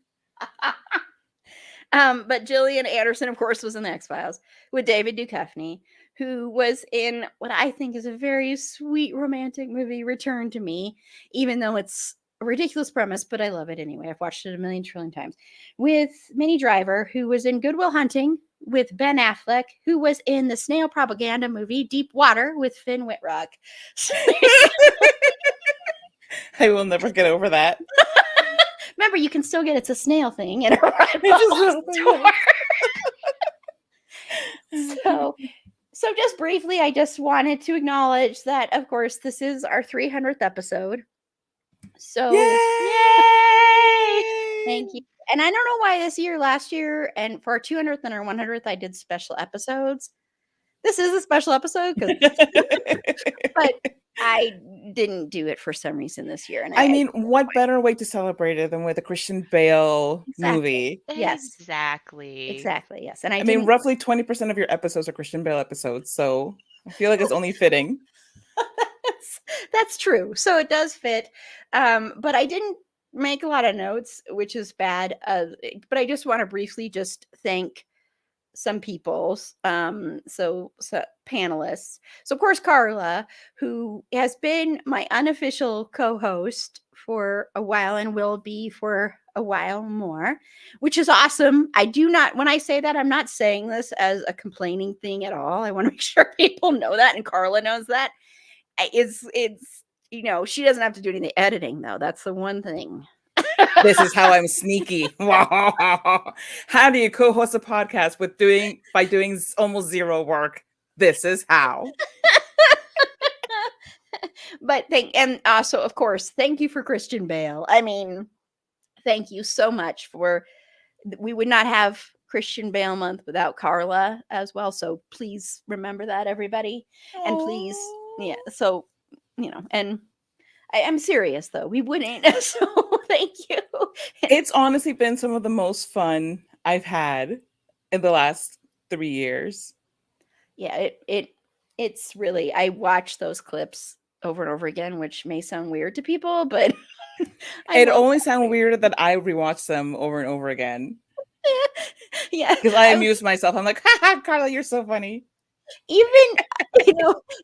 But Gillian Anderson, of course, was in the X-Files with David Duchovny, who was in what I think is a very sweet romantic movie, Return to Me, even though it's a ridiculous premise, but I love it anyway. I've watched it a million trillion times. With Minnie Driver, who was in Good Will Hunting with Ben Affleck, who was in the snail propaganda movie Deep Water with Finn Wittrock. I will never get over that. Remember, you can still get It's a Snail thing in a Red store. So just briefly, I just wanted to acknowledge that, of course, this is our 300th episode. So, yay! Thank you. And I don't know why last year, and for our 200th and our 100th, I did special episodes. This is a special episode, but I didn't do it for some reason this year. And I mean, what better way to celebrate it than with a Christian Bale movie? Yes. Exactly. Yes. And I mean, roughly 20% of your episodes are Christian Bale episodes, so I feel like it's only fitting. That's true. So it does fit. But I didn't make a lot of notes, which is bad. But I just want to briefly just thank some people. So panelists. So of course, Carla, who has been my unofficial co-host for a while and will be for a while more, which is awesome. When I say that, I'm not saying this as a complaining thing at all. I want to make sure people know that, and Carla knows that. It's she doesn't have to do any of the editing though. That's the one thing. This is how I'm sneaky. How do you co-host a podcast by doing almost zero work? This is how. But and also, of course, thank you for Christian Bale. I mean, thank you so much we would not have Christian Bale month without Carla as well. So please remember that, everybody. And please, so, and I'm serious though. We wouldn't. So thank you. It's honestly been some of the most fun I've had in the last 3 years. Yeah, it's really, I watch those clips over and over again, which may sound weird to people, but it only sounds weirder that I rewatch them over and over again. Yeah, because I amuse myself. I'm like, ha, Carla, you're so funny. Even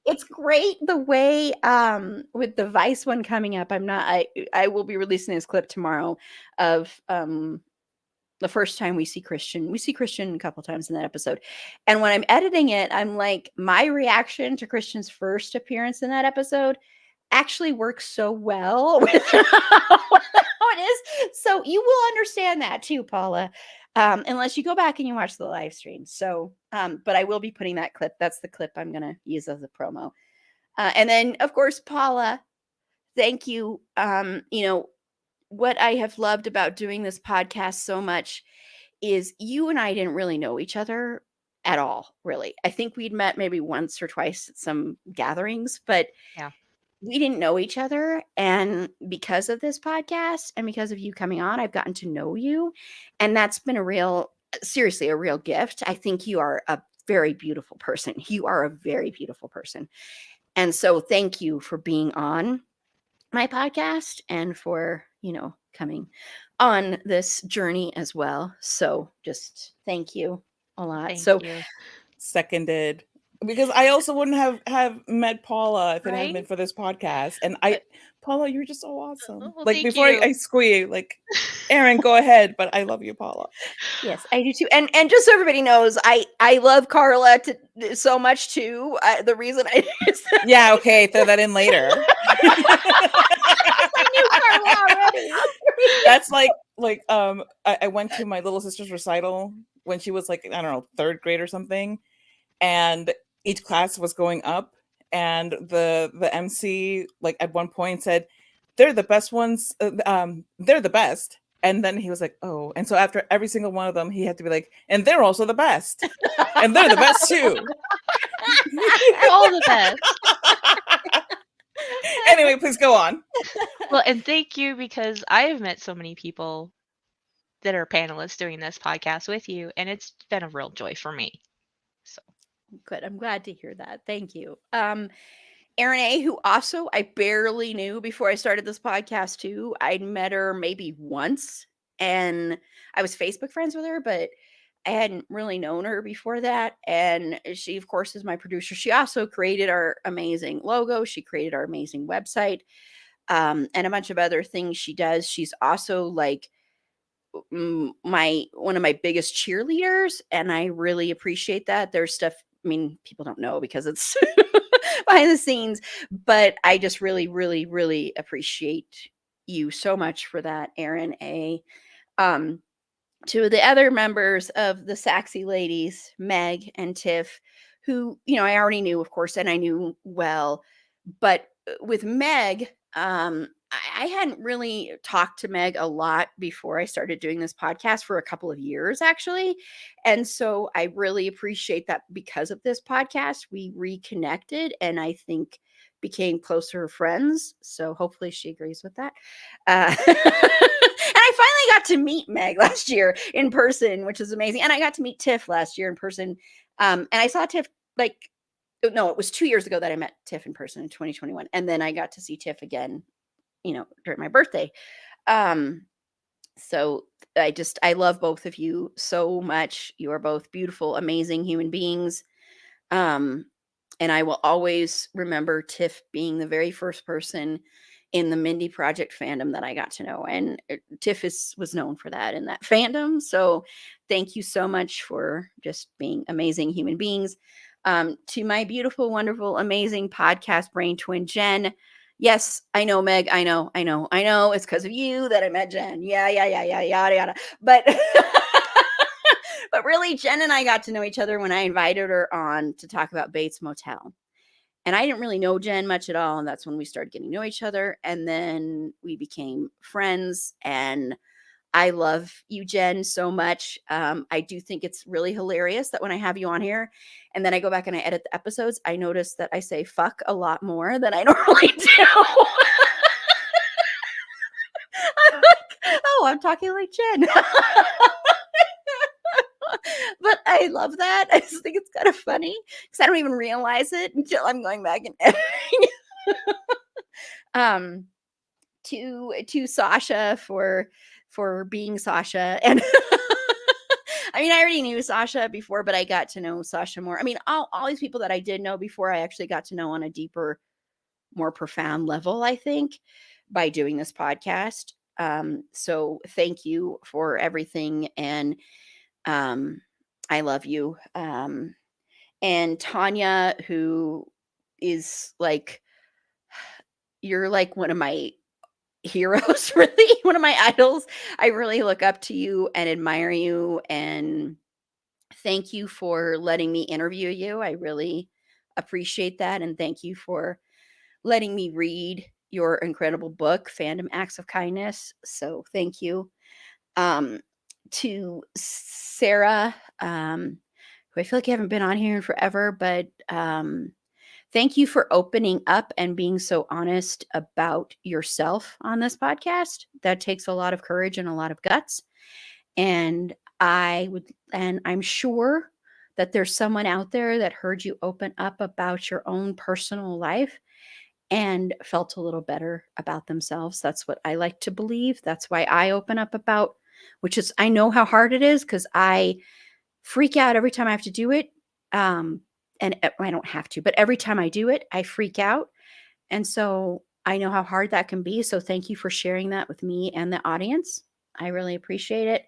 it's great the way with the Vice one coming up. I will be releasing this clip tomorrow of the first time we see Christian. We see Christian a couple times in that episode. And when I'm editing it, I'm like, my reaction to Christian's first appearance in that episode actually works so well with how it is. So you will understand that too, Paula. Unless you go back and you watch the live stream. So, but I will be putting that clip. That's the clip I'm going to use as a promo. And then, of course, Paula, thank you. What I have loved about doing this podcast so much is you and I didn't really know each other at all, really. I think we'd met maybe once or twice at some gatherings, but we didn't know each other. And because of this podcast and because of you coming on, I've gotten to know you. And that's been seriously, a real gift. I think you are a very beautiful person. You are a very beautiful person. And so thank you for being on my podcast and for, coming on this journey as well. So just thank you a lot. Thank you. Seconded. Because I also wouldn't have met Paula if it hadn't been for this podcast. And Paula, you're just so awesome. Oh, like before I squeal, like, Aaron, go ahead. But I love you, Paula. Yes, I do too. And just so everybody knows, I love Carla so much too. The reason yeah, okay, throw that in later. I knew Carla already. That's like I went to my little sister's recital when she was like, I don't know, 3rd grade or something, and each class was going up and the MC like at one point said, "They're the best ones. They're the best." And then he was like, "Oh," and so after every single one of them, he had to be like, "And they're also the best, and they're the best too." All the best. Anyway, please go on. Well, and thank you, because I have met so many people that are panelists doing this podcast with you, and it's been a real joy for me. So Good. I'm glad to hear that. Thank you. Erin A, who also I barely knew before I started this podcast too. I'd met her maybe once, and I was Facebook friends with her, but I hadn't really known her before that. And she, of course, is my producer. She also created our amazing logo. She created our amazing website, and a bunch of other things she does. She's also like my one of my biggest cheerleaders, and I really appreciate that. There's stuff, I mean, people don't know because it's behind the scenes, but I just really, really, really appreciate you so much for that, Erin A. Um, to the other members of the Saxy Ladies, Meg and Tiff, who, I already knew, of course, and I knew well, but with Meg, I hadn't really talked to Meg a lot before I started doing this podcast for a couple of years, actually. And so I really appreciate that because of this podcast, we reconnected and I think became closer friends. So hopefully she agrees with that. And I finally got to meet Meg last year in person, which is amazing. And I got to meet Tiff last year in person. And I saw Tiff like, no, it was 2 years ago that I met Tiff in person in 2021. And then I got to see Tiff again, during my birthday. So I love both of you so much. You are both beautiful, amazing human beings. And I will always remember Tiff being the very first person in the Mindy Project fandom that I got to know. And Tiff was known for that in that fandom. So thank you so much for just being amazing human beings. To my beautiful, wonderful, amazing podcast brain twin, Jen. Yes, I know, Meg. I know. It's because of you that I met Jen. Yeah, yada, yada. But, but really, Jen and I got to know each other when I invited her on to talk about Bates Motel. And I didn't really know Jen much at all. And that's when we started getting to know each other. And then we became friends. And I love you, Jen, so much. I do think it's really hilarious that when I have you on here and then I go back and I edit the episodes, I notice that I say fuck a lot more than I normally do. I'm like, oh, I'm talking like Jen. But I love that. I just think it's kind of funny because I don't even realize it until I'm going back and editing. To Sasha for being Sasha. And I mean, I already knew Sasha before, but I got to know Sasha more. I mean, all these people that I did know before, I actually got to know on a deeper, more profound level, I think, by doing this podcast. So thank you for everything. And I love you. And Tanya, who is like, you're like one of my heroes, really, one of my idols. I really look up to you and admire you. And thank you for letting me interview you. I really appreciate that. And thank you for letting me read your incredible book, Fandom Acts of Kindness. So thank you. To Sarah, who I feel like I haven't been on here in forever, but thank you for opening up and being so honest about yourself on this podcast. That takes a lot of courage and a lot of guts. And I'm sure that there's someone out there that heard you open up about your own personal life and felt a little better about themselves. That's what I like to believe. That's why I open up about, which is, I know how hard it is because I freak out every time I have to do it. And I don't have to, but every time I do it, I freak out. And so I know how hard that can be. So thank you for sharing that with me and the audience. I really appreciate it.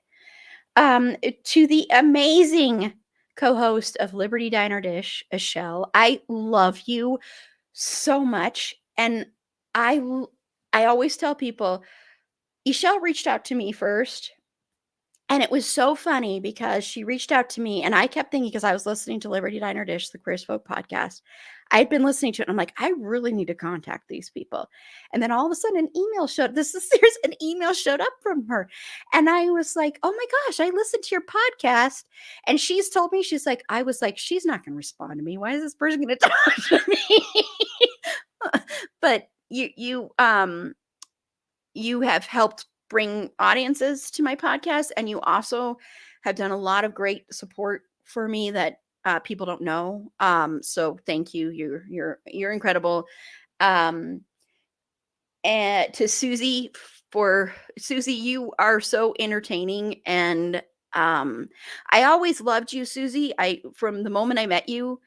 To the amazing co-host of Liberty Diner Dish, Michelle, I love you so much. And I always tell people, Michelle reached out to me first And it was so funny because she reached out to me and I kept thinking, because I was listening to Liberty Diner Dish, the Queer as Folk podcast. I'd been listening to it and I'm like, I really need to contact these people. And then all of a sudden an email showed, this is serious, an email showed up from her. And I was like, oh my gosh, I listened to your podcast. And she's told me, she's like, I was like, she's not going to respond to me. Why is this person going to talk to me? But you have helped bring audiences to my podcast, and you also have done a lot of great support for me that people don't know. So thank you. You're incredible. And to Susie, you are so entertaining, and I always loved you, Susie. From the moment I met you,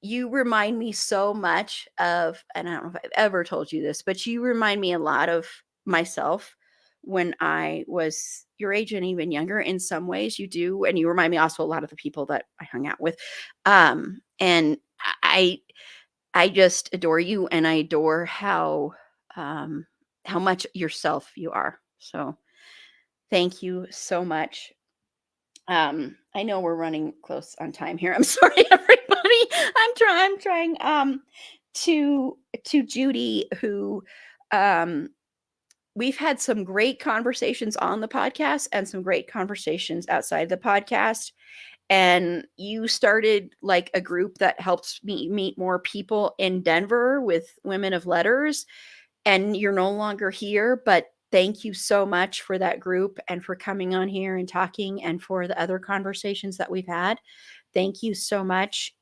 you remind me so much of, and I don't know if I've ever told you this, but you remind me a lot of myself when I was your age and even younger. In some ways you do. And you remind me also a lot of the people that I hung out with. And I just adore you, and I adore how much yourself you are. So thank you so much. I know we're running close on time here. I'm sorry, everybody. I'm trying. To Judy, who we've had some great conversations on the podcast and some great conversations outside the podcast. And you started like a group that helps me meet more people in Denver with women of letters. And you're no longer here, but thank you so much for that group and for coming on here and talking, and for the other conversations that we've had. Thank you so much.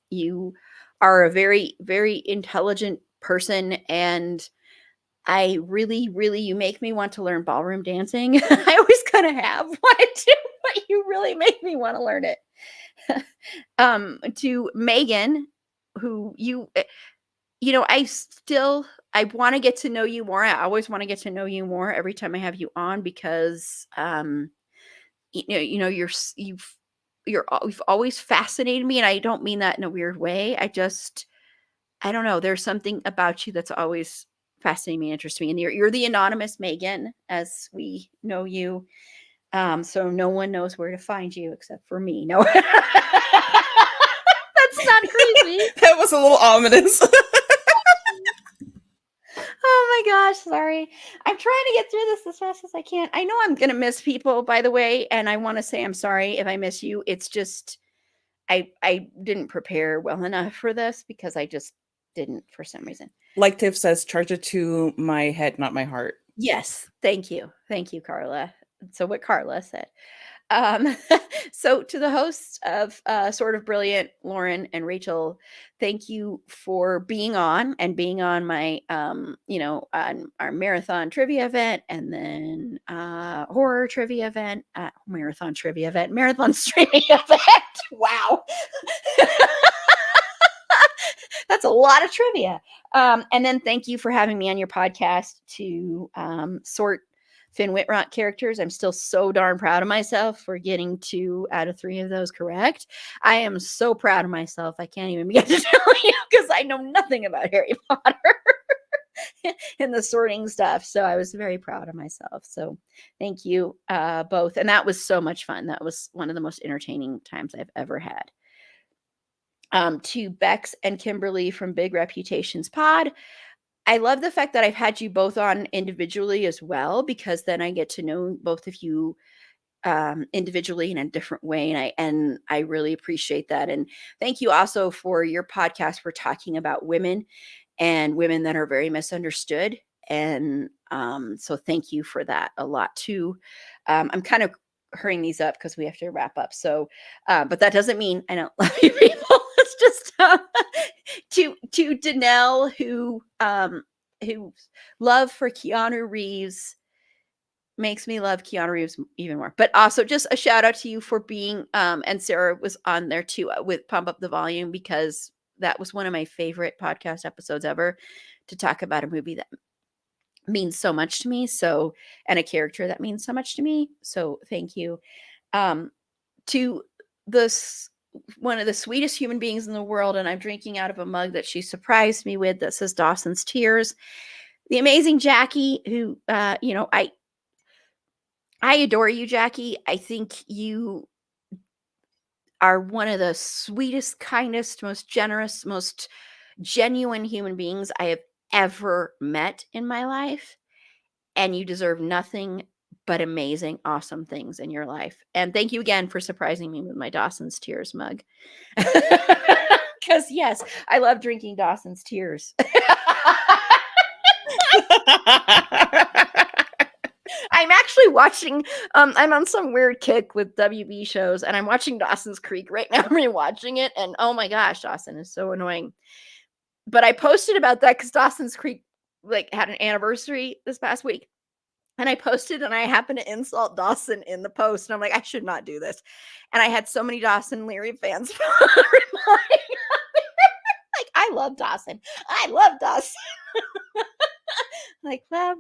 You are a very, very intelligent person, and I really, really, you make me want to learn ballroom dancing. I always kind of have wanted to, but you really make me want to learn it. To Megan, who I want to get to know you more. I always want to get to know you more every time I have you on, because you've always fascinated me, and I don't mean that in a weird way. I don't know, there's something about you that's always fascinating me, interesting me. And you're the anonymous Megan, as we know you. So no one knows where to find you except for me. No. That's not crazy. That was a little ominous. Oh my gosh, sorry. I'm trying to get through this as fast as I can. I know I'm going to miss people, by the way, and I want to say I'm sorry if I miss you. It's just I didn't prepare well enough for this, because I just didn't, for some reason. Like Tiff says, charge it to my head, not my heart. Yes, thank you. Thank you, Carla. So what Carla said. So to the hosts of Sort of Brilliant, Lauren and Rachel, thank you for being on my on our marathon trivia event, and then horror trivia event, marathon streaming event. Wow. That's a lot of trivia. And then thank you for having me on your podcast to sort Finn Whitrock characters. I'm still so darn proud of myself for getting 2 out of 3 of those correct. I am so proud of myself. I can't even begin to tell you, because I know nothing about Harry Potter and the sorting stuff. So I was very proud of myself. So thank you both. And that was so much fun. That was one of the most entertaining times I've ever had. To Bex and Kimberly from Big Reputations Pod, I love the fact that I've had you both on individually as well, because then I get to know both of you individually in a different way, and I really appreciate that. And thank you also for your podcast for talking about women, and women that are very misunderstood. And so thank you for that a lot too. I'm kind of hurrying these up because we have to wrap up. So, but that doesn't mean I don't love you people. It's just to Danelle, who love for Keanu Reeves makes me love Keanu Reeves even more. But also just a shout out to you for being, and Sarah was on there too with Pump Up the Volume, because that was one of my favorite podcast episodes ever, to talk about a movie that means so much to me. So, and a character that means so much to me. So thank you. To one of the sweetest human beings in the world, and I'm drinking out of a mug that she surprised me with that says Dawson's Tears. The amazing Jackie, who, I I adore you, Jackie. I think you are one of the sweetest, kindest, most generous, most genuine human beings I have ever met in my life. And you deserve nothing but amazing, awesome things in your life. And thank you again for surprising me with my Dawson's Tears mug. Because, yes, I love drinking Dawson's Tears. I'm actually watching, I'm on some weird kick with WB shows, and I'm watching Dawson's Creek right now. I'm rewatching it, and oh my gosh, Dawson is so annoying. But I posted about that because Dawson's Creek like had an anniversary this past week. And I posted and I happened to insult Dawson in the post. And I'm like, I should not do this. And I had so many Dawson Leary fans replying. Like, I love Dawson. I love Dawson. Like, well,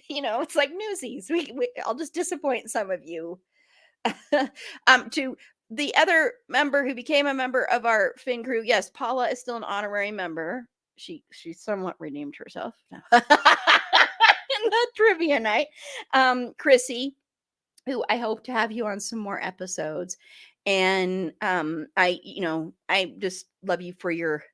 it's like Newsies. I'll just disappoint some of you. To the other member who became a member of our Fin crew, yes, Paula is still an honorary member. She somewhat redeemed herself in the trivia night. Chrissy, who I hope to have you on some more episodes. And I just love you for your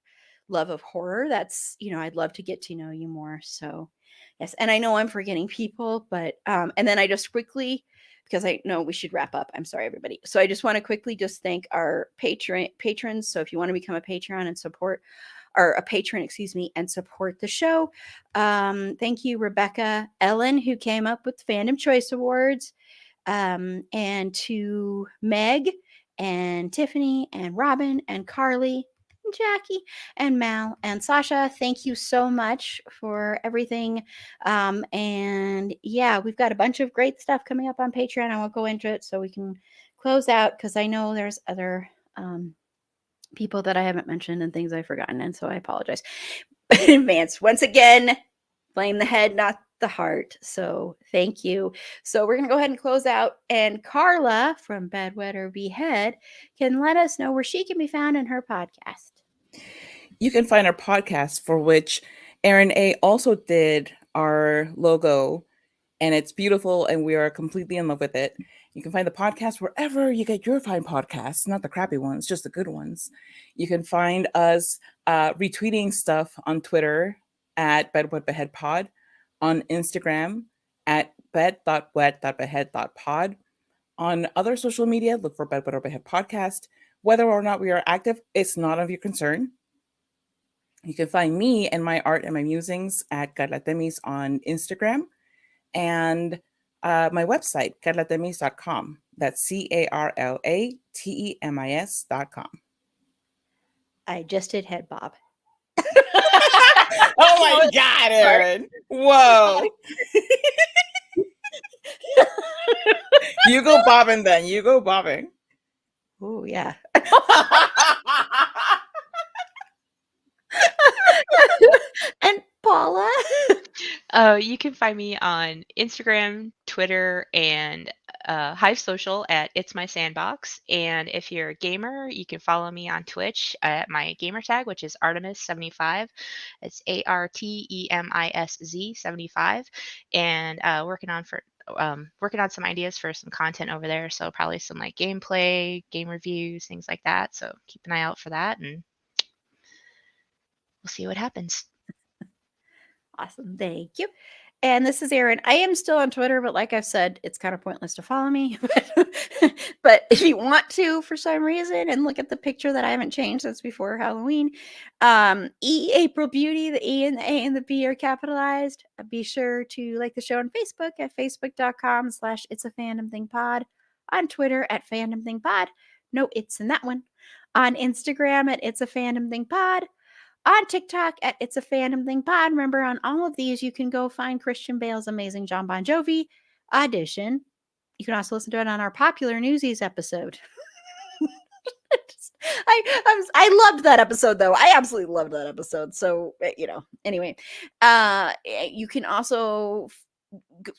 love of horror. That's, I'd love to get to know you more. So yes, and I know I'm forgetting people, but and then I just quickly, because I know we should wrap up. I'm sorry, everybody. So I just want to quickly just thank our patrons. So if you want to become a Patreon and support, or a patron, excuse me, and support the show, thank you, Rebecca Ellen, who came up with Fandom Choice Awards, and to Meg and Tiffany and Robin and Carly and Jackie and Mal and Sasha. Thank you so much for everything. And yeah, we've got a bunch of great stuff coming up on Patreon. I won't go into it so we can close out because I know there's other people that I haven't mentioned and things I've forgotten. And so I apologize in advance. Once again, blame the head, not the heart. So thank you. So we're going to go ahead and close out. And Carla from Bedwetter Behead can let us know where she can be found in her podcast. You can find our podcast, for which Aaron A. also did our logo, and it's beautiful, and we are completely in love with it. You can find the podcast wherever you get your fine podcasts, not the crappy ones, just the good ones. You can find us retweeting stuff on Twitter at bedwetbeheadpod, on Instagram at bed.wet.behead.pod. On other social media, look for Bedwetter Behead Podcast. Whether or not we are active, it's not of your concern. You can find me and my art and my musings at Carlatemis on Instagram, and my website, carlatemis.com. That's CARLATEMIS.com. I just did head bob. Oh my God, Aaron. Whoa. You go bobbing then. You go bobbing. Oh, yeah. And Paula? You can find me on Instagram, Twitter, and Hive Social at It's My Sandbox. And if you're a gamer, you can follow me on Twitch at my gamer tag, which is Artemis75. It's ARTEMISZ 75. And working on some ideas for some content over there. So probably some like gameplay, game reviews, things like that. So keep an eye out for that, and we'll see what happens. Awesome. Thank you. And this is Erin. I am still on Twitter, but like I've said, it's kind of pointless to follow me. But if you want to, for some reason, and look at the picture that I haven't changed since before Halloween, April Beauty, the E and the A and the B are capitalized. Be sure to like the show on Facebook at facebook.com/It's a Fandom Thing Pod, on Twitter at Fandom Thing Pod. No, it's in that one. On Instagram at It's a Fandom Thing Pod. On TikTok at It's a Fandom Thing Pod. Remember, on all of these, you can go find Christian Bale's amazing John Bon Jovi audition. You can also listen to it on our popular Newsies episode. I loved that episode, though. I absolutely loved that episode. So, anyway, you can also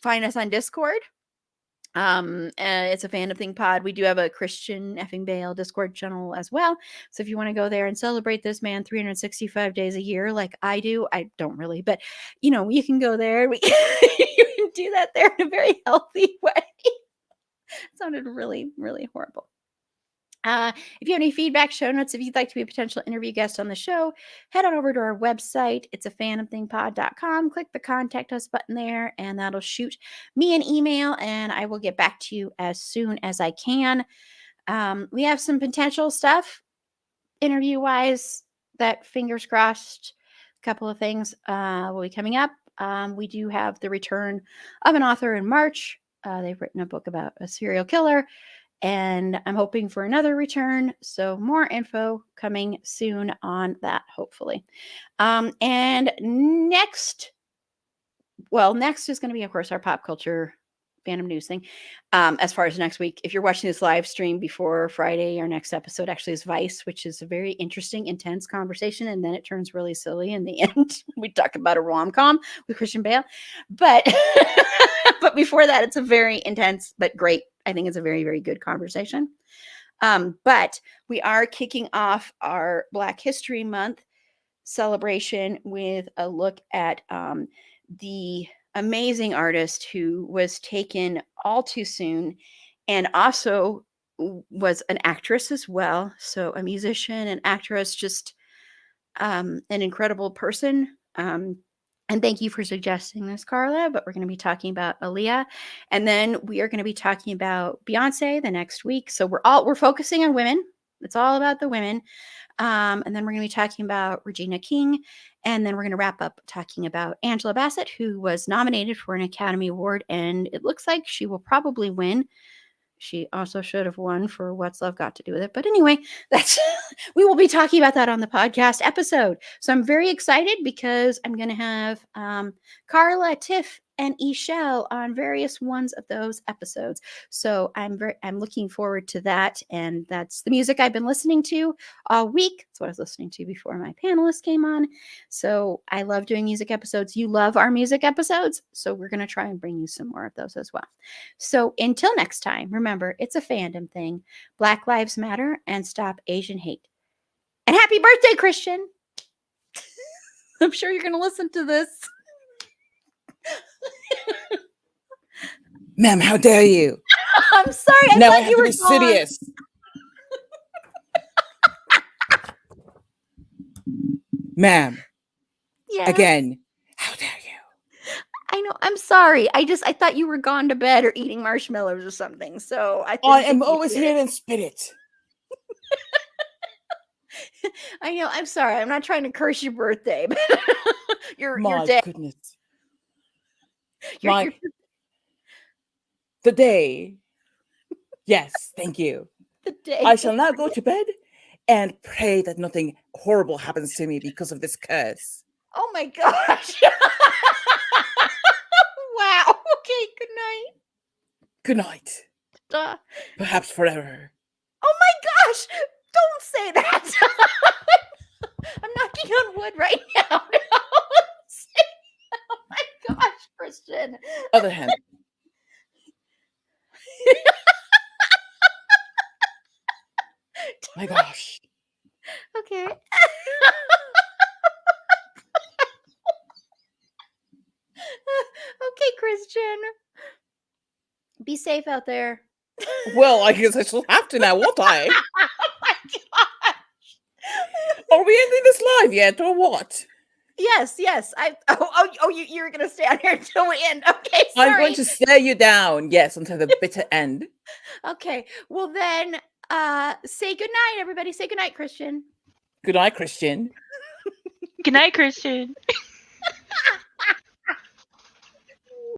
find us on Discord. It's a Fandom Thing Pod. We do have a Christian effing Bale Discord channel as well. So if you want to go there and celebrate this man 365 days a year, like I do, I don't really, but you can go there. You can do that there in a very healthy way. It sounded really, really horrible. If you have any feedback, show notes, if you'd like to be a potential interview guest on the show, head on over to our website. It's a fandomthingpod.com. Click the contact us button there, and that'll shoot me an email, and I will get back to you as soon as I can. We have some potential stuff interview wise that, fingers crossed, a couple of things will be coming up. We do have the return of an author in March. They've written a book about a serial killer, and I'm hoping for another return. So more info coming soon on that, hopefully. And next is going to be, of course, our pop culture fandom news thing. As far as next week, if you're watching this live stream before Friday, our next episode actually is Vice, which is a very interesting, intense conversation, and then it turns really silly in the end. We talk about a rom-com with Christian Bale, but but before that, it's a very intense but great. I think it's a very, very good conversation. But we are kicking off our Black History Month celebration with a look at the amazing artist who was taken all too soon, and also was an actress as well. So a musician, an actress, just an incredible person. And thank you for suggesting this, Carla. But we're going to be talking about Aaliyah, and then we are going to be talking about Beyonce the next week. So we're focusing on women. It's all about the women. And then we're going to be talking about Regina King. And then we're going to wrap up talking about Angela Bassett, who was nominated for an Academy Award. And it looks like she will probably win. She also should have won for What's Love Got to Do with It. But anyway, we will be talking about that on the podcast episode. So I'm very excited because I'm going to have Carla, Tiff, and Ishelle on various ones of those episodes. So I'm looking forward to that. And that's the music I've been listening to all week. That's what I was listening to before my panelist came on. So I love doing music episodes. You love our music episodes. So we're going to try and bring you some more of those as well. So until next time, remember, it's a fandom thing. Black Lives Matter, and stop Asian hate. And happy birthday, Christian. I'm sure you're going to listen to this. Ma'am, how dare you? I'm sorry. I Now I thought have you to were be gone. serious. Ma'am, Yeah. again, how dare you? I know. I'm sorry. I thought you were gone to bed or eating marshmallows or something. So I didn't am think you always did. here in spirit. I know. I'm sorry. I'm not trying to curse your birthday, but your My day. goodness. Your The day. Yes, thank you. the day. I shall now go to bed and pray that nothing horrible happens to me because of this curse. Oh my gosh. Wow. Okay. Good night. Good night. Perhaps forever. Oh my gosh. Don't say that. I'm knocking on wood right now. Oh my gosh, Christian. Other hand. My gosh. Okay. Okay, Christian. Be safe out there. Well, I guess I shall have to now, won't I? Oh my gosh. Are we ending this live yet, or what? Yes. You're gonna stay on here until we end. Okay, sorry. I'm going to stare you down, yes, until the bitter end. Okay. Well then, say good night, everybody. Say good night, Christian. Good night, Christian. Good night, Christian.